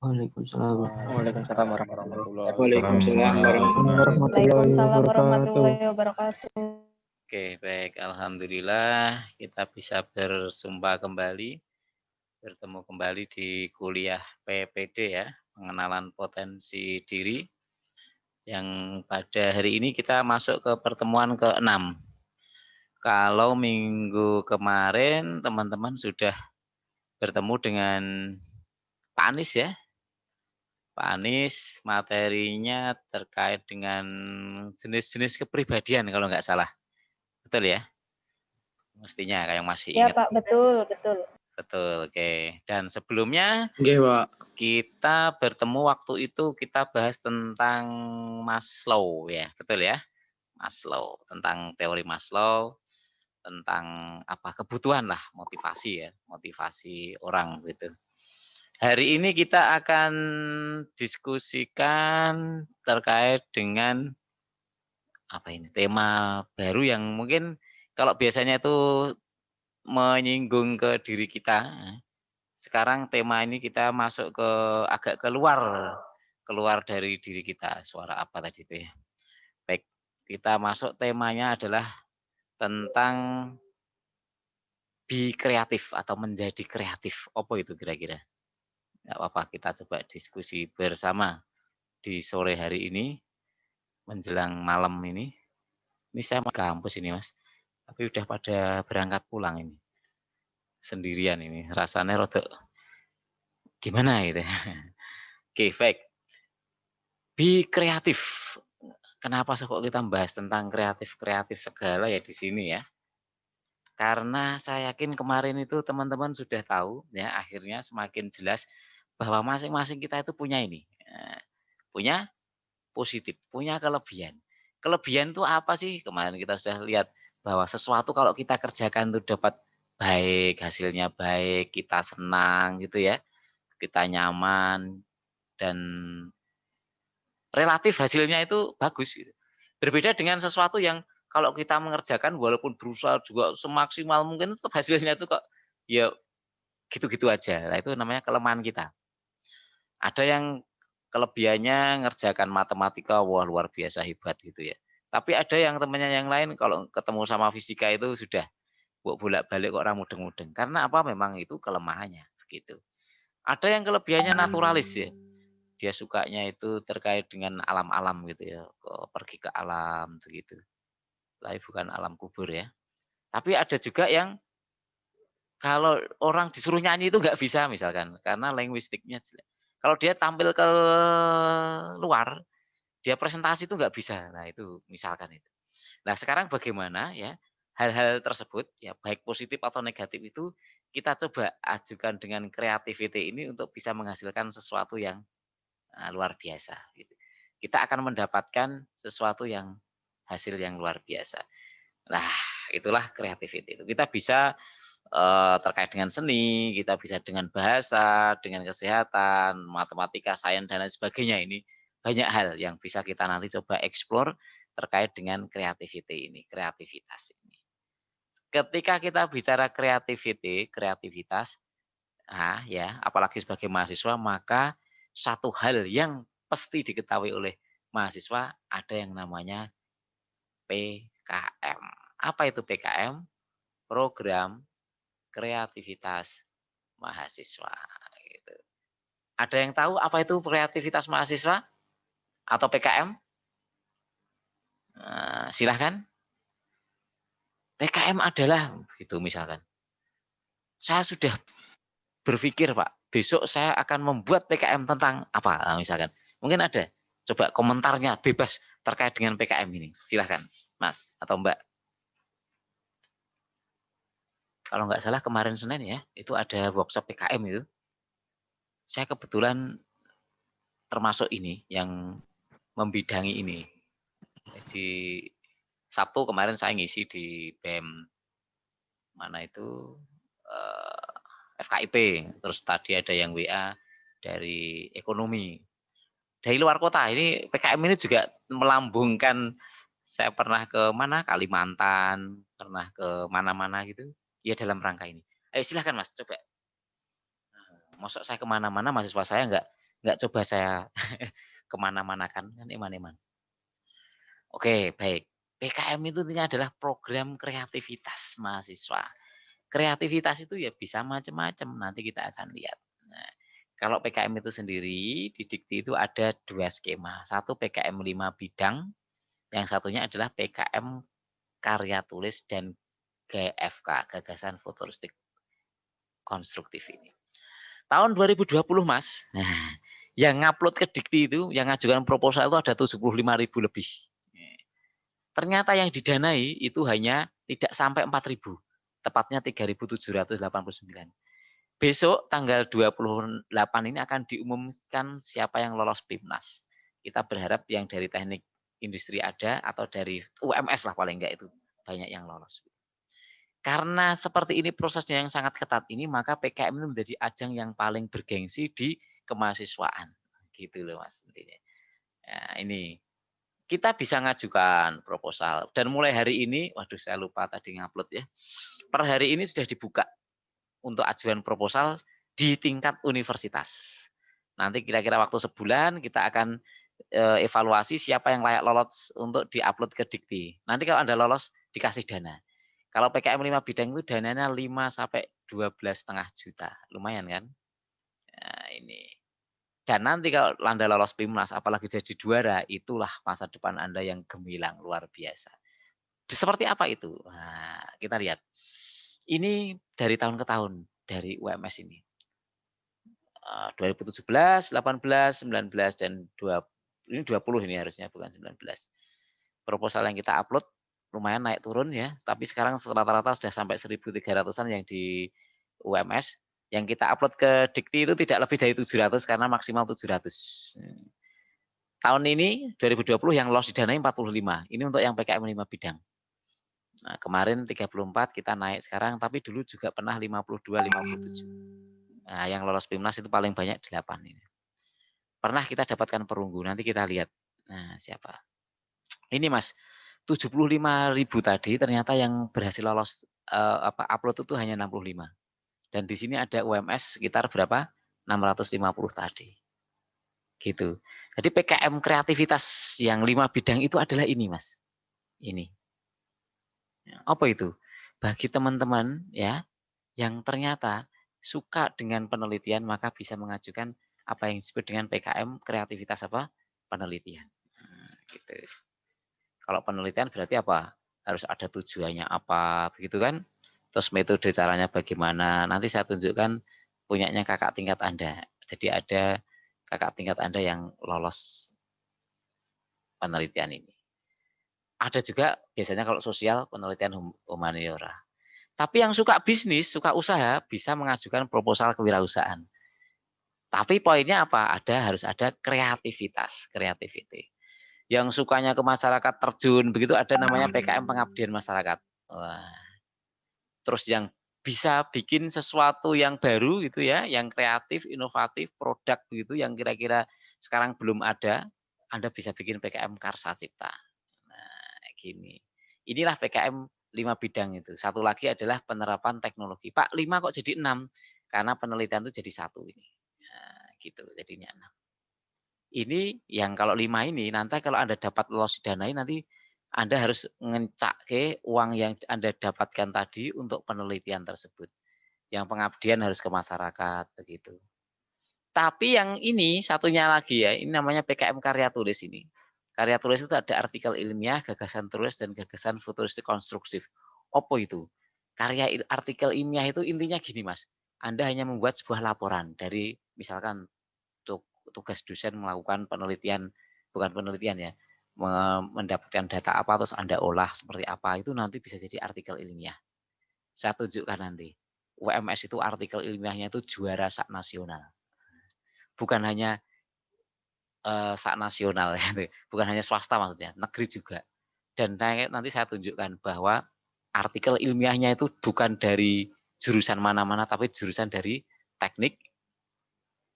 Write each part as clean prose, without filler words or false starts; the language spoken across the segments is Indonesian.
Waalaikumsalam. Waalaikumsalam warahmatullahi Waalaikumsalam Waalaikumsalam wabarakatuh. warahmatullahi wabarakatuh. Oke, baik. Alhamdulillah kita bisa bersumpah kembali, bertemu kembali di kuliah PPD ya, pengenalan potensi diri. Yang pada hari ini kita masuk ke pertemuan ke-6. Kalau minggu kemarin teman-teman sudah bertemu dengan Pak Anies ya. Pak Anies materinya terkait dengan jenis-jenis kepribadian kalau nggak salah. Betul ya? Mestinya yang masih Ya ingat. Pak, betul, betul. Betul, oke. Dan sebelumnya Nggih, Pak. kita bertemu waktu itu kita bahas tentang Maslow ya, betul ya? Maslow, tentang teori Maslow, tentang apa kebutuhan lah, motivasi ya, motivasi orang gitu. Hari ini kita akan diskusikan terkait dengan apa ini tema baru yang mungkin kalau biasanya itu menyinggung ke diri kita. Sekarang tema ini kita masuk ke agak keluar dari diri kita. Suara apa tadi itu ya? Baik, kita masuk temanya adalah tentang be kreatif atau menjadi kreatif. Apa itu kira-kira? Nggak apa-apa, kita coba diskusi bersama di sore hari ini menjelang malam ini. Ini saya mau kampus ini Mas, tapi udah pada berangkat pulang ini. Sendirian ini, rasanya rada gimana gitu. Oke, baik. Be kreatif. Kenapa kok kita bahas tentang kreatif segala ya di sini ya? Karena saya yakin kemarin itu teman-teman sudah tahu ya, akhirnya semakin jelas bahwa masing-masing kita itu punya ini. Punya positif, punya kelebihan. Kelebihan itu apa sih? Kemarin kita sudah lihat bahwa sesuatu kalau kita kerjakan itu dapat baik, hasilnya baik, kita senang gitu ya. Kita nyaman dan relatif hasilnya itu bagus gitu. Berbeda dengan sesuatu yang kalau kita mengerjakan walaupun berusaha juga semaksimal mungkin tetap hasilnya itu kok ya gitu-gitu aja. Nah, itu namanya kelemahan kita. Ada yang kelebihannya ngerjakan matematika wah luar biasa hebat gitu ya. Tapi ada yang temannya yang lain kalau ketemu sama fisika itu sudah bolak-balik kok orang mudeng-mudeng. Karena apa? Memang itu kelemahannya begitu. Ada yang kelebihannya naturalis ya. Dia sukanya itu terkait dengan alam-alam gitu ya, pergi ke alam begitu. Tapi bukan alam kubur ya. Tapi ada juga yang kalau orang disuruh nyanyi itu nggak bisa misalkan karena linguistiknya jelek. Kalau dia tampil ke luar, dia presentasi itu nggak bisa. Nah itu misalkan itu. Nah sekarang bagaimana ya hal-hal tersebut ya baik positif atau negatif itu kita coba ajukan dengan creativity ini untuk bisa menghasilkan sesuatu yang luar biasa. Gitu. Kita akan mendapatkan sesuatu yang hasil yang luar biasa. Nah, itulah creativity itu. Kita bisa terkait dengan seni, kita bisa dengan bahasa, dengan kesehatan, matematika, sains dan lain sebagainya ini banyak hal yang bisa kita nanti coba explore terkait dengan creativity ini, kreativitas ini. Ketika kita bicara kreativitas, nah ya, apalagi sebagai mahasiswa, maka satu hal yang pasti diketahui oleh mahasiswa ada yang namanya PKM. Apa itu PKM? Program kreativitas mahasiswa. Gitu. Ada yang tahu apa itu kreativitas mahasiswa atau PKM? Silahkan. PKM adalah, gitu misalkan. Saya sudah berpikir Pak, besok saya akan membuat PKM tentang apa misalkan. Mungkin ada. Coba komentarnya bebas terkait dengan PKM ini. Silahkan Mas atau Mbak. Kalau nggak salah kemarin Senin ya, itu ada workshop PKM itu. Saya kebetulan termasuk ini yang membidangi ini. Di Sabtu kemarin saya ngisi di BEM mana itu FKIP, terus tadi ada yang WA dari ekonomi. Dari luar kota ini PKM ini juga melambungkan saya pernah ke mana Kalimantan, pernah ke mana-mana gitu. Ya dalam rangka ini. Ayo silahkan Mas coba. Masuk saya kemana-mana mahasiswa saya nggak coba saya kemana-manakan, kan eman-eman. Oke, baik. PKM itu intinya adalah program kreativitas mahasiswa. Kreativitas itu ya bisa macam-macam, nanti kita akan lihat. Nah, kalau PKM itu sendiri, di Dikti itu ada 2 skema. Satu PKM 5 bidang, yang satunya adalah PKM karya tulis dan GFK, gagasan futuristik konstruktif ini. Tahun 2020 Mas, nah, yang ngupload ke Dikti itu, yang ngajukan proposal itu ada 75.000 lebih. Ternyata yang didanai itu hanya tidak sampai 4.000, tepatnya 3.789. Besok tanggal 28 ini akan diumumkan siapa yang lolos PIMNAS. Kita berharap yang dari teknik industri ada atau dari UMS lah paling enggak itu banyak yang lolos. Karena seperti ini prosesnya yang sangat ketat ini, maka PKM ini menjadi ajang yang paling bergengsi di kemahasiswaan. Gitu loh Mas intinya. Nah, ini kita bisa ngajukan proposal dan mulai hari ini, waduh saya lupa tadi ngupload ya. Per hari ini sudah dibuka untuk ajuan proposal di tingkat universitas. Nanti kira-kira waktu sebulan kita akan evaluasi siapa yang layak lolos untuk diupload ke Dikti. Nanti kalau Anda lolos dikasih dana. Kalau PKM 5 bidang itu dananya 5 sampai 12,5 juta. Lumayan kan? Nah, ini. Dan nanti kalau Anda lolos PIMNAS, apalagi jadi juara, itulah masa depan Anda yang gemilang luar biasa. Seperti apa itu? Nah, kita lihat. Ini dari tahun ke tahun dari UMS ini. 2017, 18, 19 dan 20 ini harusnya bukan 19. Proposal yang kita upload lumayan naik turun ya, tapi sekarang rata-rata sudah sampai 1.300-an yang di UMS. Yang kita upload ke Dikti itu tidak lebih dari 700 karena maksimal 700. Tahun ini 2020 yang lolos didanai 45. Ini untuk yang PKM 5 bidang. Nah, kemarin 34 kita naik sekarang, tapi dulu juga pernah 52, 57. Nah, yang lolos PIMNAS itu paling banyak 8 ini. Pernah kita dapatkan perunggu, nanti kita lihat. Nah, siapa? Ini Mas, 75.000 tadi ternyata yang berhasil lolos upload itu hanya 65. Dan di sini ada UMS sekitar berapa? 650 tadi. Gitu. Jadi PKM kreativitas yang 5 bidang itu adalah ini, Mas. Ini. Apa itu? Bagi teman-teman ya yang ternyata suka dengan penelitian maka bisa mengajukan apa yang disebut dengan PKM kreativitas apa? Penelitian. Nah, gitu. Kalau penelitian berarti apa? Harus ada tujuannya apa, begitu kan? Terus metode caranya bagaimana? Nanti saya tunjukkan punyanya kakak tingkat Anda. Jadi ada kakak tingkat Anda yang lolos penelitian ini. Ada juga biasanya kalau sosial penelitian humaniora. Tapi yang suka bisnis, suka usaha bisa mengajukan proposal kewirausahaan. Tapi poinnya apa? Harus ada kreativitas, creativity. Yang sukanya ke masyarakat terjun, begitu ada namanya PKM pengabdian masyarakat. Wah. Terus yang bisa bikin sesuatu yang baru gitu ya, yang kreatif, inovatif, produk begitu yang kira-kira sekarang belum ada, Anda bisa bikin PKM Karsa Cipta. Nah, gini. Inilah PKM 5 bidang itu. Satu lagi adalah penerapan teknologi. Pak, 5 kok jadi 6? Karena penelitian itu jadi 1 ini. Nah, gitu, jadinya 6. Ini yang kalau 5 ini, nanti kalau Anda dapat lolos didanai, nanti Anda harus ngencak ke uang yang Anda dapatkan tadi untuk penelitian tersebut. Yang pengabdian harus ke masyarakat, begitu. Tapi yang ini satunya lagi ya, ini namanya PKM karya tulis ini. Karya tulis itu ada artikel ilmiah, gagasan tulis, dan gagasan futuristik konstruktif. Apa itu? Karya artikel ilmiah itu intinya gini Mas, Anda hanya membuat sebuah laporan dari misalkan tugas dosen melakukan penelitian, bukan penelitian ya, mendapatkan data apa terus Anda olah seperti apa, itu nanti bisa jadi artikel ilmiah. Saya tunjukkan nanti. UMS itu artikel ilmiahnya itu juara sak nasional. Bukan hanya sak nasional, bukan hanya swasta maksudnya, negeri juga. Dan nanti saya tunjukkan bahwa artikel ilmiahnya itu bukan dari jurusan mana-mana, tapi jurusan dari teknik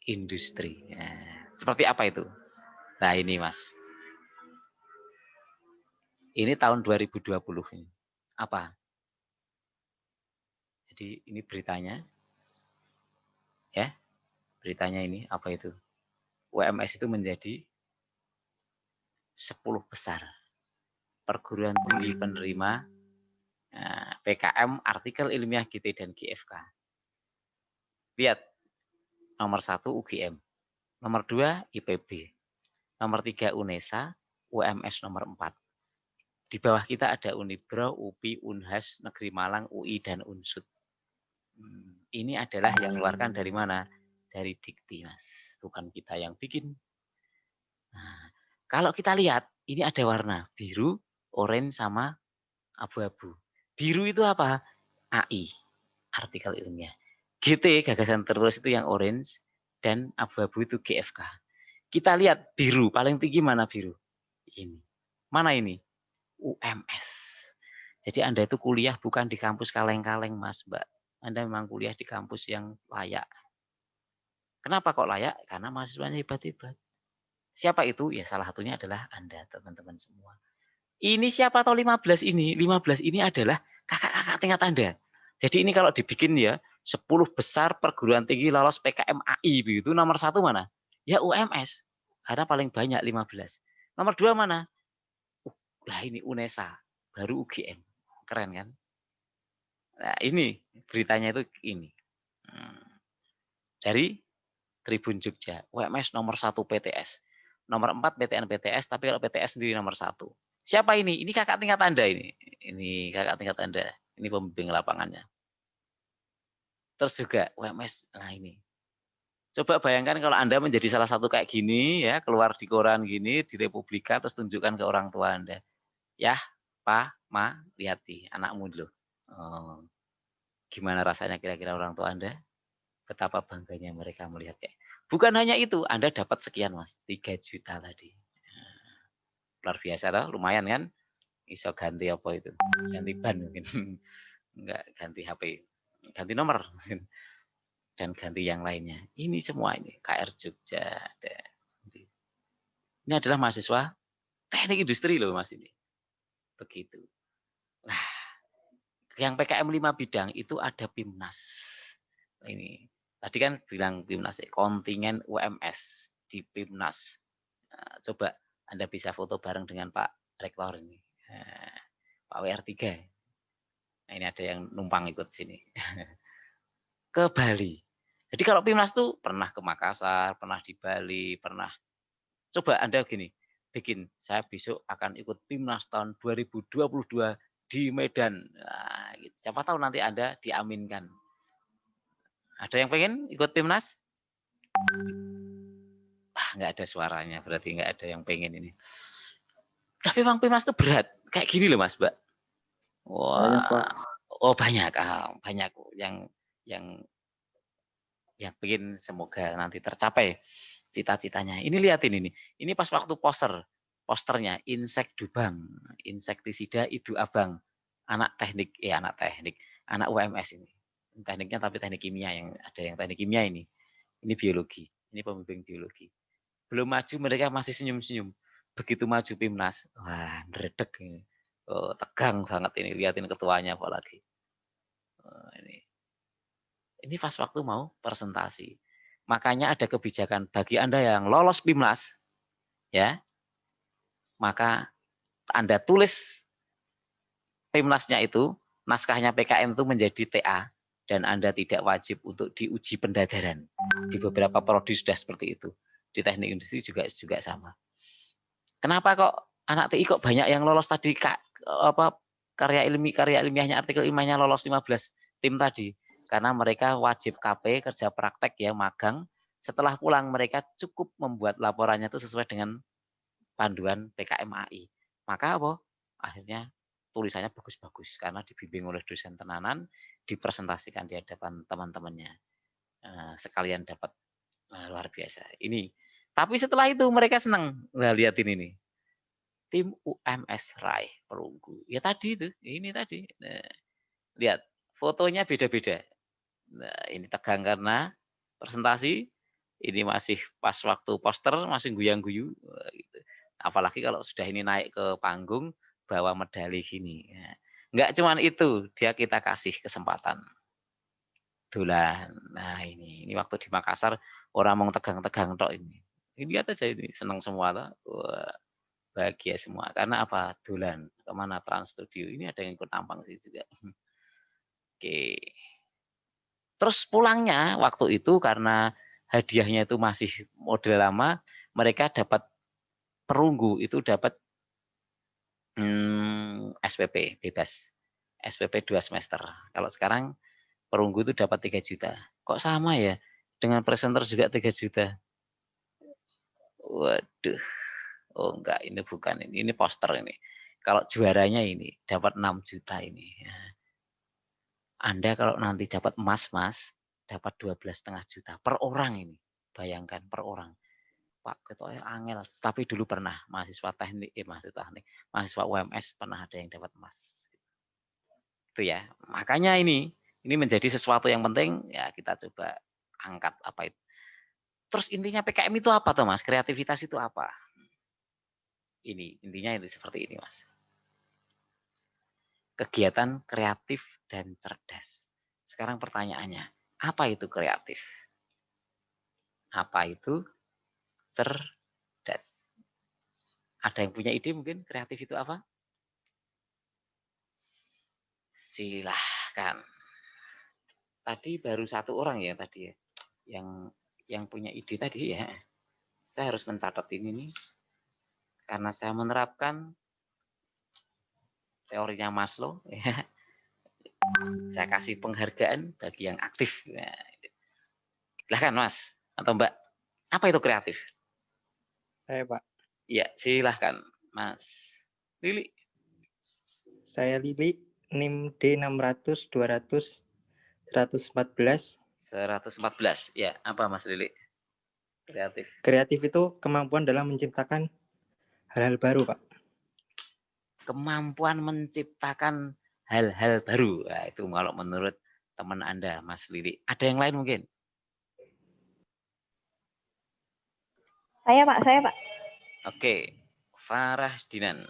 industri. Nah, seperti apa itu? Nah ini Mas. Ini tahun 2020 ini. Apa? Jadi ini beritanya. Ya, beritanya ini apa itu? UMS itu menjadi 10 besar perguruan tinggi penerima PKM artikel ilmiah GT dan GFK. Lihat, nomor 1 UGM, nomor 2 IPB, nomor 3 UNESA, UMS nomor 4. Di bawah kita ada Unibro, UPI, Unhas, Negeri Malang, UI, dan Unsud. Ini adalah yang keluarkan dari mana? Dari Dikti, Mas. Bukan kita yang bikin. Nah, kalau kita lihat, ini ada warna biru, oranye, sama abu-abu. Biru itu apa? AI, artikel ilmiah. GT, gagasan tertulis itu yang orange, dan abu-abu itu GFK. Kita lihat biru, paling tinggi mana biru? Ini. Mana ini? UMS. Jadi Anda itu kuliah bukan di kampus kaleng-kaleng, Mas, Mbak. Anda memang kuliah di kampus yang layak. Kenapa kok layak? Karena mahasiswanya hebat-hebat. Siapa itu? Ya salah satunya adalah Anda, teman-teman semua. Ini siapa tahu 15 ini? 15 ini adalah kakak-kakak tingkat Anda. Jadi ini kalau dibikin ya, 10 besar perguruan tinggi lolos PKM AI, begitu nomor 1 mana? Ya UMS. Karena paling banyak 15. Nomor 2 mana? Lah ini UNESA, baru UGM. Keren kan? Nah ini beritanya itu ini. Dari Tribun Jogja, UMS nomor 1 PTS. Nomor 4 PTN PTS, tapi kalau PTS sendiri nomor 1. Siapa ini? Ini kakak tingkat Anda ini. Ini kakak tingkat Anda. Ini pembimbing lapangannya. Terus juga UMS, nah ini. Coba bayangkan kalau Anda menjadi salah satu kayak gini, ya keluar di koran gini, di Republika, terus tunjukkan ke orang tua Anda. Ya, Pa, Ma, lihat anakmu dulu. Oh, gimana rasanya kira-kira orang tua Anda? Betapa bangganya mereka melihat kayak. Bukan hanya itu, Anda dapat sekian Mas, 3 juta tadi. Luar biasa lah, lumayan kan? Iso ganti apa itu? Ganti ban mungkin. Enggak ganti HP, ganti nomor dan ganti yang lainnya. Ini semua ini KR Jogja. Ini adalah mahasiswa teknik industri loh Mas ini. Begitu. Nah, yang PKM 5 bidang itu ada PIMNAS. Ini tadi kan bilang PIMNAS, kontingen UMS di PIMNAS. Nah, coba Anda bisa foto bareng dengan Pak Rektor ini. Nah, Pak WR3. Nah, ini ada yang numpang ikut sini. Ke Bali. Jadi kalau PIMNAS tuh pernah ke Makassar, pernah di Bali, pernah. Coba Anda gini, bikin saya besok akan ikut PIMNAS tahun 2022 di Medan. Nah, gitu. Siapa tahu nanti Anda diaminkan. Ada yang pengen ikut PIMNAS? Nggak ada suaranya, berarti nggak ada yang pengen ini. Tapi memang PIMNAS itu berat. Kayak gini loh Mas, Mbak. Wah, banyak, Pak. Oh banyak, banyak yang pengen semoga nanti tercapai cita-citanya. Ini lihatin ini. Ini pas waktu posternya Insek Dubang, insektisida Ibu Abang, anak UMS ini. Tekniknya tapi teknik kimia, yang ada yang teknik kimia ini. Ini biologi, ini pembimbing biologi. Belum maju mereka masih senyum-senyum. Begitu maju PIMNAS, wah ngeredek ini. Oh, tegang banget ini, lihatin ketuanya apalagi. Ini pas waktu mau presentasi. Makanya ada kebijakan bagi Anda yang lolos PIMNAS, ya, maka Anda tulis PIMNAS-nya itu, naskahnya PKM itu menjadi TA, dan Anda tidak wajib untuk diuji pendadaran. Di beberapa prodi sudah seperti itu. Di teknik industri juga sama. Kenapa kok anak TI kok banyak yang lolos tadi karya ilmiahnya, artikel ilmiahnya lolos 15 tim tadi? Karena mereka wajib KP, kerja praktek ya, magang. Setelah pulang mereka cukup membuat laporannya itu sesuai dengan panduan PKM AI. Maka apa? Akhirnya tulisannya bagus-bagus karena dibimbing oleh dosen tenanan, dipresentasikan di hadapan teman-temannya. Sekalian dapat luar biasa. Ini. Tapi setelah itu mereka senang. Nah, lihatin ini. Tim UMS raih perunggu. Ya tadi itu, ini tadi. Nah, lihat, fotonya beda-beda. Nah, ini tegang karena presentasi, ini masih pas waktu poster, masih guyang-guyu. Gitu. Apalagi kalau sudah ini naik ke panggung, bawa medali gini. Enggak cuma itu, dia kita kasih kesempatan. Dolan. Nah ini waktu di Makassar, orang mau tegang-tegang tok ini. Ini lihat aja ini senang semua toh. Wah, bahagia semua. Karena apa? Dolan kemana Trans Studio. Ini ada yang ikut nampang sih juga. Oke. Terus pulangnya waktu itu karena hadiahnya itu masih model lama, mereka dapat perunggu itu dapat SPP bebas. SPP 2 semester. Kalau sekarang perunggu itu dapat 3 juta. Kok sama ya? Dengan presenter juga 3 juta. Waduh. Oh enggak, ini bukan ini poster ini. Kalau juaranya ini dapat 6 juta ini. Anda kalau nanti dapat emas, Mas, dapat 12,5 juta per orang ini. Bayangkan per orang. Pak Ketua angel, tapi dulu pernah mahasiswa teknik, mahasiswa UMS pernah ada yang dapat emas. Itu ya. Makanya ini menjadi sesuatu yang penting ya kita coba angkat apa itu. Terus intinya PKM itu apa tuh Mas? Kreativitas itu apa? Ini intinya itu seperti ini Mas. Kegiatan kreatif dan cerdas. Sekarang pertanyaannya, apa itu kreatif? Apa itu cerdas? Ada yang punya ide mungkin kreatif itu apa? Silahkan. Tadi baru satu orang ya tadi ya, yang punya ide tadi ya. Saya harus mencatat ini nih, karena saya menerapkan teorinya Maslow. Ya. Saya kasih penghargaan bagi yang aktif. Ya. Silahkan Mas atau Mbak, apa itu kreatif? Saya Pak. Ya silahkan Mas Lili. Saya Lili, NIM D600 200 114. 114. Ya, apa Mas Lili? Kreatif. Kreatif itu kemampuan dalam menciptakan hal-hal baru, Pak. Kemampuan menciptakan hal-hal baru. Nah, itu kalau menurut teman Anda, Mas Lili. Ada yang lain mungkin? Saya Pak. Oke, Farah Dinan.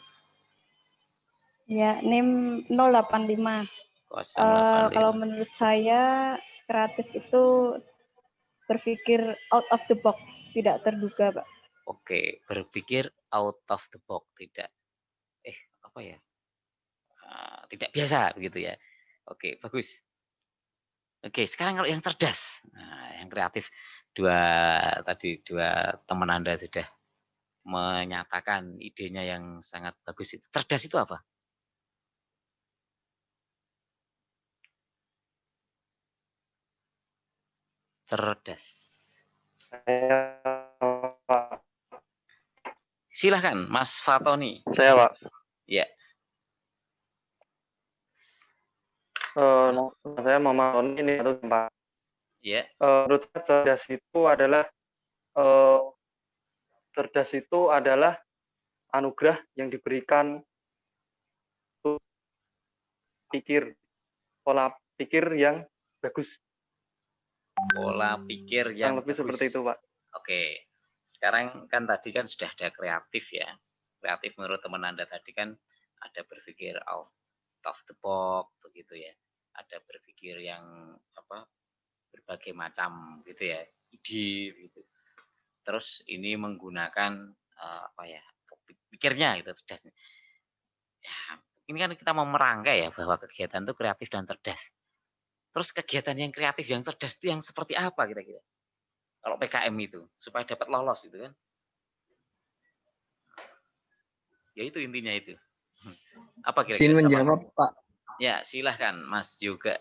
Ya, NIM 085. 085. Kalau menurut saya kreatif itu berpikir out of the box, tidak terduga, Pak. Oke, berpikir out of the box, tidak apa ya? Tidak biasa begitu ya. Oke, bagus. Oke, sekarang kalau yang cerdas, yang kreatif, dua teman Anda sudah menyatakan idenya yang sangat bagus itu. Cerdas itu apa? Cerdas. Silahkan, Mas Fatoni. Saya Pak. Ya. Saya Mama Tony ini satu tempat. Ya. Menurut saya cerdas itu adalah anugerah yang diberikan untuk pola pikir yang bagus. Pola pikir yang lebih bagus. Seperti itu, Pak. Oke. Sekarang kan tadi kan sudah ada kreatif ya. Kreatif menurut teman Anda tadi kan ada berpikir out of the box begitu ya. Ada berpikir yang berbagai macam gitu ya, ide gitu. Terus ini menggunakan pikirnya gitu cerdasnya. Ya, ini kan kita mau merangkai ya bahwa kegiatan itu kreatif dan cerdas. Terus kegiatan yang kreatif yang cerdas itu yang seperti apa kira-kira? Kalau PKM itu supaya dapat lolos itu kan? Ya itu intinya itu. Apa kira-kira? Izin menjawab Pak. Ya silahkan Mas juga.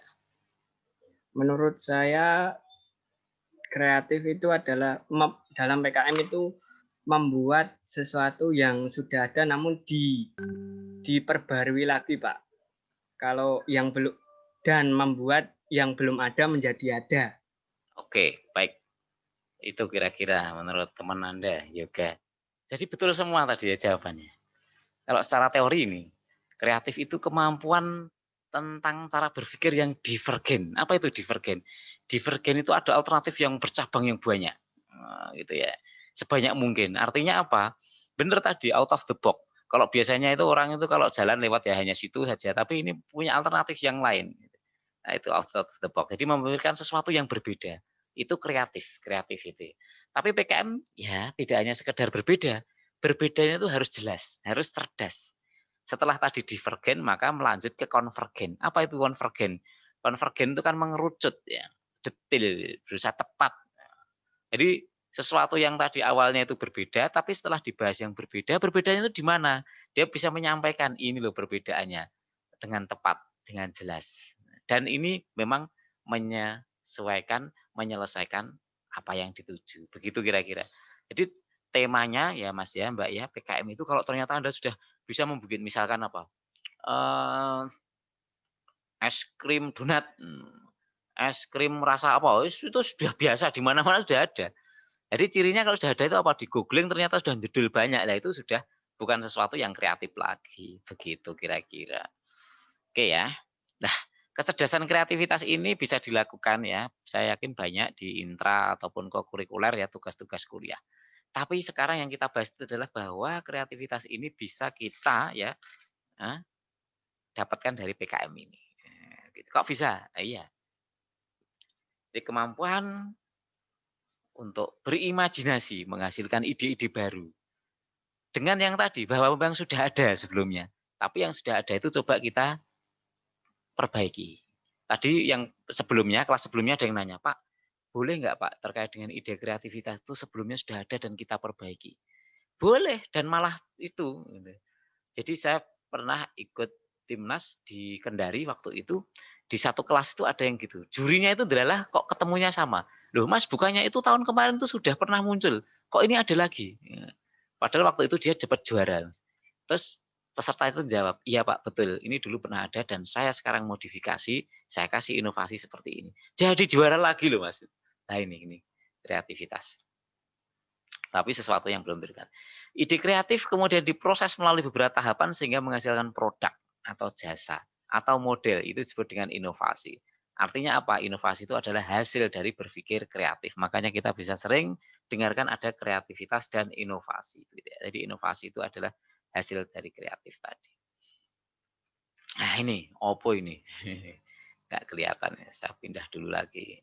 Menurut saya kreatif itu adalah dalam PKM itu membuat sesuatu yang sudah ada namun diperbarui lagi Pak. Kalau yang belum dan membuat yang belum ada menjadi ada. Oke, baik. Itu kira-kira menurut teman Anda juga. Jadi betul semua tadi ya jawabannya. Kalau secara teori ini, kreatif itu kemampuan tentang cara berpikir yang divergen. Apa itu divergen? Divergen itu ada alternatif yang bercabang yang banyak. Gitu ya. Sebanyak mungkin. Artinya apa? Benar tadi, out of the box. Kalau biasanya itu orang itu kalau jalan lewat ya hanya situ saja. Tapi ini punya alternatif yang lain. Nah, itu out of the box. Jadi memberikan sesuatu yang berbeda. Itu kreativity. Tapi PKM ya tidak hanya sekedar berbeda. Berbedanya itu harus jelas, harus cerdas. Setelah tadi divergen, maka melanjut ke konvergen. Apa itu konvergen? Konvergen itu kan mengerucut ya, detail, berusaha tepat. Jadi sesuatu yang tadi awalnya itu berbeda, tapi setelah dibahas yang berbeda, perbedaannya itu di mana? Dia bisa menyampaikan ini loh perbedaannya dengan tepat, dengan jelas. Dan ini memang menyesuaikan, menyelesaikan apa yang dituju. Begitu kira-kira. Jadi temanya ya Mas ya, Mbak ya, PKM itu kalau ternyata Anda sudah bisa membuat misalkan apa? Es krim donat, es krim rasa apa? Itu sudah biasa di mana-mana sudah ada. Jadi cirinya kalau sudah ada itu apa? Di googling ternyata sudah judul banyak. Nah itu sudah bukan sesuatu yang kreatif lagi. Begitu kira-kira. Oke ya. Nah, kecerdasan kreativitas ini bisa dilakukan ya. Saya yakin banyak di intra ataupun kokurikuler ya tugas-tugas kuliah. Tapi sekarang yang kita bahas itu adalah bahwa kreativitas ini bisa kita ya dapatkan dari PKM ini. Kok bisa? Iya. Jadi kemampuan untuk berimajinasi, menghasilkan ide-ide baru. Dengan yang tadi, bahwa memang sudah ada sebelumnya. Tapi yang sudah ada itu coba kita perbaiki. Tadi yang sebelumnya, kelas sebelumnya ada yang nanya, Pak, boleh nggak Pak terkait dengan ide kreativitas itu sebelumnya sudah ada dan kita perbaiki? Boleh, dan malah itu. Jadi saya pernah ikut timnas di Kendari waktu itu, di satu kelas itu ada yang gitu. Jurinya itu adalah kok ketemunya sama. Loh Mas, bukannya itu tahun kemarin itu sudah pernah muncul. Kok ini ada lagi? Padahal waktu itu dia dapat juara. Terus peserta itu jawab, iya Pak, betul. Ini dulu pernah ada dan saya sekarang modifikasi, saya kasih inovasi seperti ini. Jadi juara lagi loh Mas. Nah ini kreativitas. Tapi sesuatu yang belum berikan. Ide kreatif kemudian diproses melalui beberapa tahapan sehingga menghasilkan produk atau jasa atau model. Itu disebut dengan inovasi. Artinya apa? Inovasi itu adalah hasil dari berpikir kreatif. Makanya kita bisa sering dengarkan ada kreativitas dan inovasi. Jadi inovasi itu adalah hasil dari kreatif tadi. Nah ini, opo ini? Nggak kelihatan ya, saya pindah dulu lagi.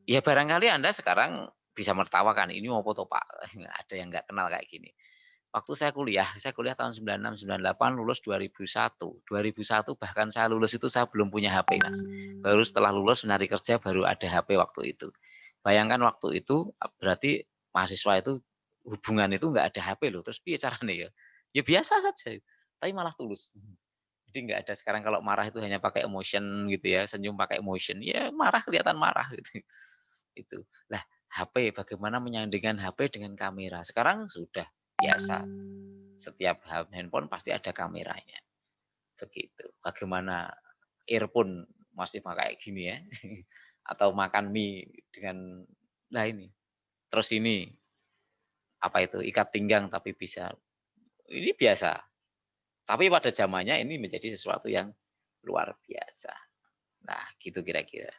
Ya barangkali Anda sekarang bisa mertawakan, ini opo toh Pak? Ada yang nggak kenal kayak gini. Waktu saya kuliah tahun 96, 98, lulus 2001. 2001 bahkan saya lulus itu saya belum punya HP, Mas. Baru setelah lulus mencari kerja baru ada HP waktu itu. Bayangkan waktu itu berarti mahasiswa itu hubungan itu nggak ada HP loh. Terus piye caranya ya? Ya biasa saja, tapi malah tulus. Jadi nggak ada sekarang kalau marah itu hanya pakai emotion gitu ya, senyum pakai emotion. Ya marah kelihatan marah gitu. Itu. Lah, HP bagaimana menyandingkan HP dengan kamera? Sekarang sudah biasa. Setiap handphone pasti ada kameranya. Begitu. Bagaimana earphone masih pakai gini ya. Atau makan mie dengan nah ini. Terus ini apa itu? Ikat pinggang tapi bisa. Ini biasa. Tapi pada zamannya ini menjadi sesuatu yang luar biasa. Nah, gitu kira-kira.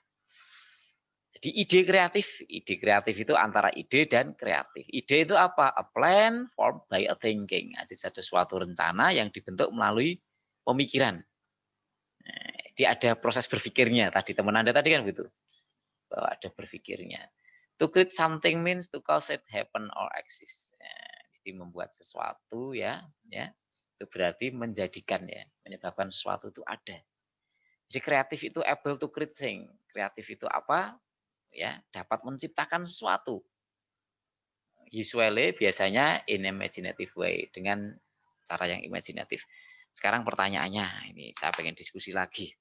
Jadi ide kreatif itu antara ide dan kreatif. Ide itu apa? A plan formed by a thinking. Ada suatu rencana yang dibentuk melalui pemikiran. Dia ada proses berpikirnya. Tadi teman Anda tadi kan begitu. Bahwa ada berpikirnya. To create something means to cause it happen or exist. Jadi membuat sesuatu ya, itu berarti menjadikan ya, menyebabkan sesuatu itu ada. Jadi kreatif itu able to create thing. Kreatif itu apa? Ya, dapat menciptakan sesuatu. Usually biasanya in imaginative way, dengan cara yang imajinatif. Sekarang pertanyaannya, ini saya pengen diskusi lagi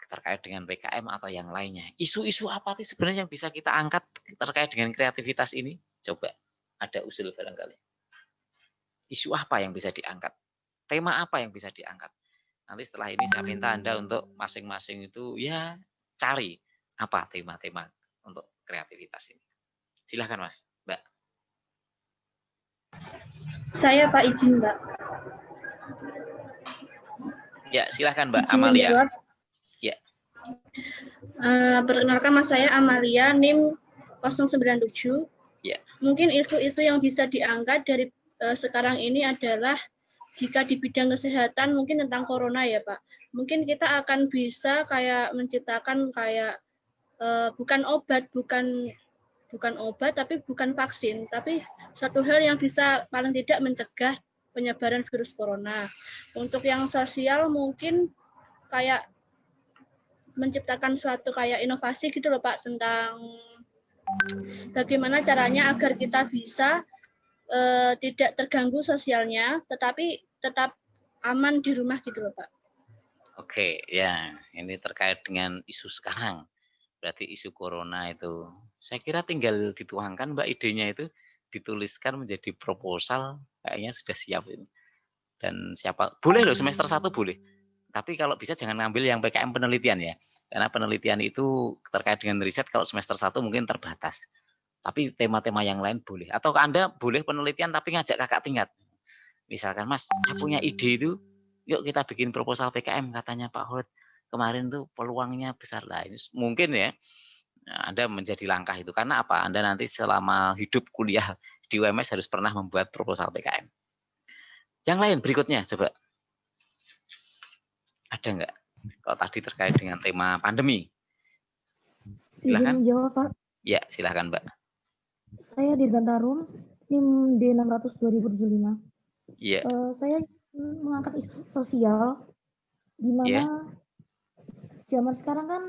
terkait dengan PKM atau yang lainnya. Isu-isu apa sih sebenarnya yang bisa kita angkat terkait dengan kreativitas ini? Coba ada usul barangkali. Isu apa yang bisa diangkat? Tema apa yang bisa diangkat? Nanti setelah ini saya minta Anda untuk masing-masing itu ya cari apa tema-tema untuk kreativitas ini. Silahkan Mas, Mbak. Saya Pak izin Mbak. Ya silahkan Mbak Izin Amalia. Menjawab. Ya. Perkenalkan Mas, saya Amalia, NIM 097. Ya. Mungkin isu-isu yang bisa diangkat dari sekarang ini adalah jika di bidang kesehatan mungkin tentang corona ya Pak. Mungkin kita akan bisa kayak menciptakan kayak bukan obat, tapi bukan vaksin, tapi satu hal yang bisa paling tidak mencegah penyebaran virus corona. Untuk yang sosial mungkin kayak menciptakan suatu kayak inovasi gitu loh Pak, tentang bagaimana caranya agar kita bisa tidak terganggu sosialnya, tetapi tetap aman di rumah gitu loh Pak. Oke, ya ini terkait dengan isu sekarang. Berarti isu corona itu, saya kira tinggal dituangkan Mbak idenya itu, dituliskan menjadi proposal, kayaknya sudah siap ini. Dan siapa, boleh loh semester 1 boleh. Tapi kalau bisa jangan ngambil yang PKM penelitian ya. Karena penelitian itu terkait dengan riset kalau semester 1 mungkin terbatas. Tapi tema-tema yang lain boleh. Atau Anda boleh penelitian tapi ngajak kakak tingkat. Misalkan Mas, saya punya ide itu, yuk kita bikin proposal PKM katanya Pak Hod. Kemarin tuh peluangnya besar lah. Ini mungkin ya Anda menjadi langkah itu. Karena apa? Anda nanti selama hidup kuliah di UMS harus pernah membuat proposal PKM. Yang lain berikutnya coba. Ada nggak? Kalau tadi terkait dengan tema pandemi. Silakan. Izin menjawab Pak. Ya, silakan Mbak. Saya Dirgan Tarum, NIM D600 2075. Iya. Saya mengangkat isu sosial di mana zaman sekarang kan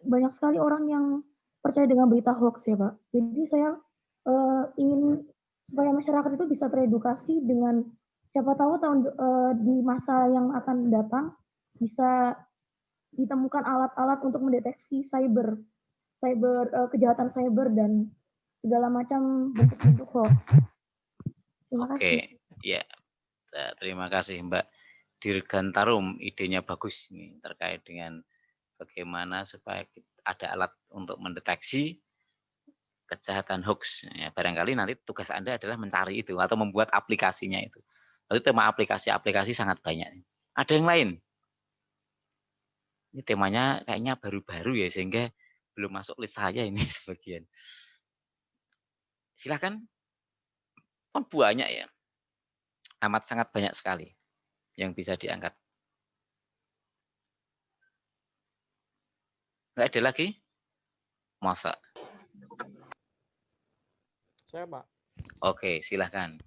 banyak sekali orang yang percaya dengan berita hoax ya Pak. Jadi saya ingin supaya masyarakat itu bisa teredukasi dengan siapa tahu di masa yang akan datang bisa ditemukan alat-alat untuk mendeteksi kejahatan cyber dan segala macam bentuk-bentuk hoax. Terima kasih. Oke, ya. Terima kasih Mbak Dirgan Tarum, idenya bagus ini terkait dengan bagaimana supaya ada alat untuk mendeteksi kejahatan hoax. Ya, barangkali nanti tugas Anda adalah mencari itu atau membuat aplikasinya itu. Lalu tema aplikasi sangat banyak. Ada yang lain? Ini temanya kayaknya baru-baru ya sehingga belum masuk list saya ini sebagian. Silakan. Kan banyak ya. Amat sangat banyak sekali yang bisa diangkat. Nggak ada lagi? Masa? Saya Pak. Oke, silahkan.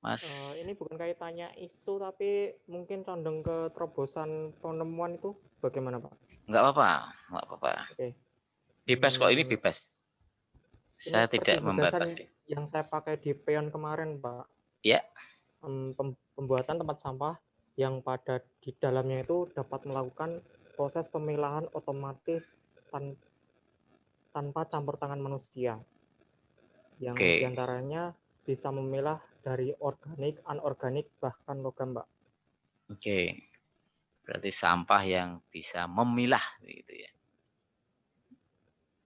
Mas. Ini bukan kaitannya isu, tapi mungkin condong ke terobosan penemuan itu bagaimana Pak? Nggak apa-apa, nggak apa-apa. Oke. Bebas kok, ini bebas. Saya tidak membatasi. Yang saya pakai di peon kemarin Pak. Ya. Pembuatan tempat sampah yang pada di dalamnya itu dapat melakukan proses pemilahan otomatis tanpa campur tangan manusia. Yang diantaranya bisa memilah dari organik, anorganik, bahkan logam, Mbak. Oke. Berarti sampah yang bisa memilah gitu ya.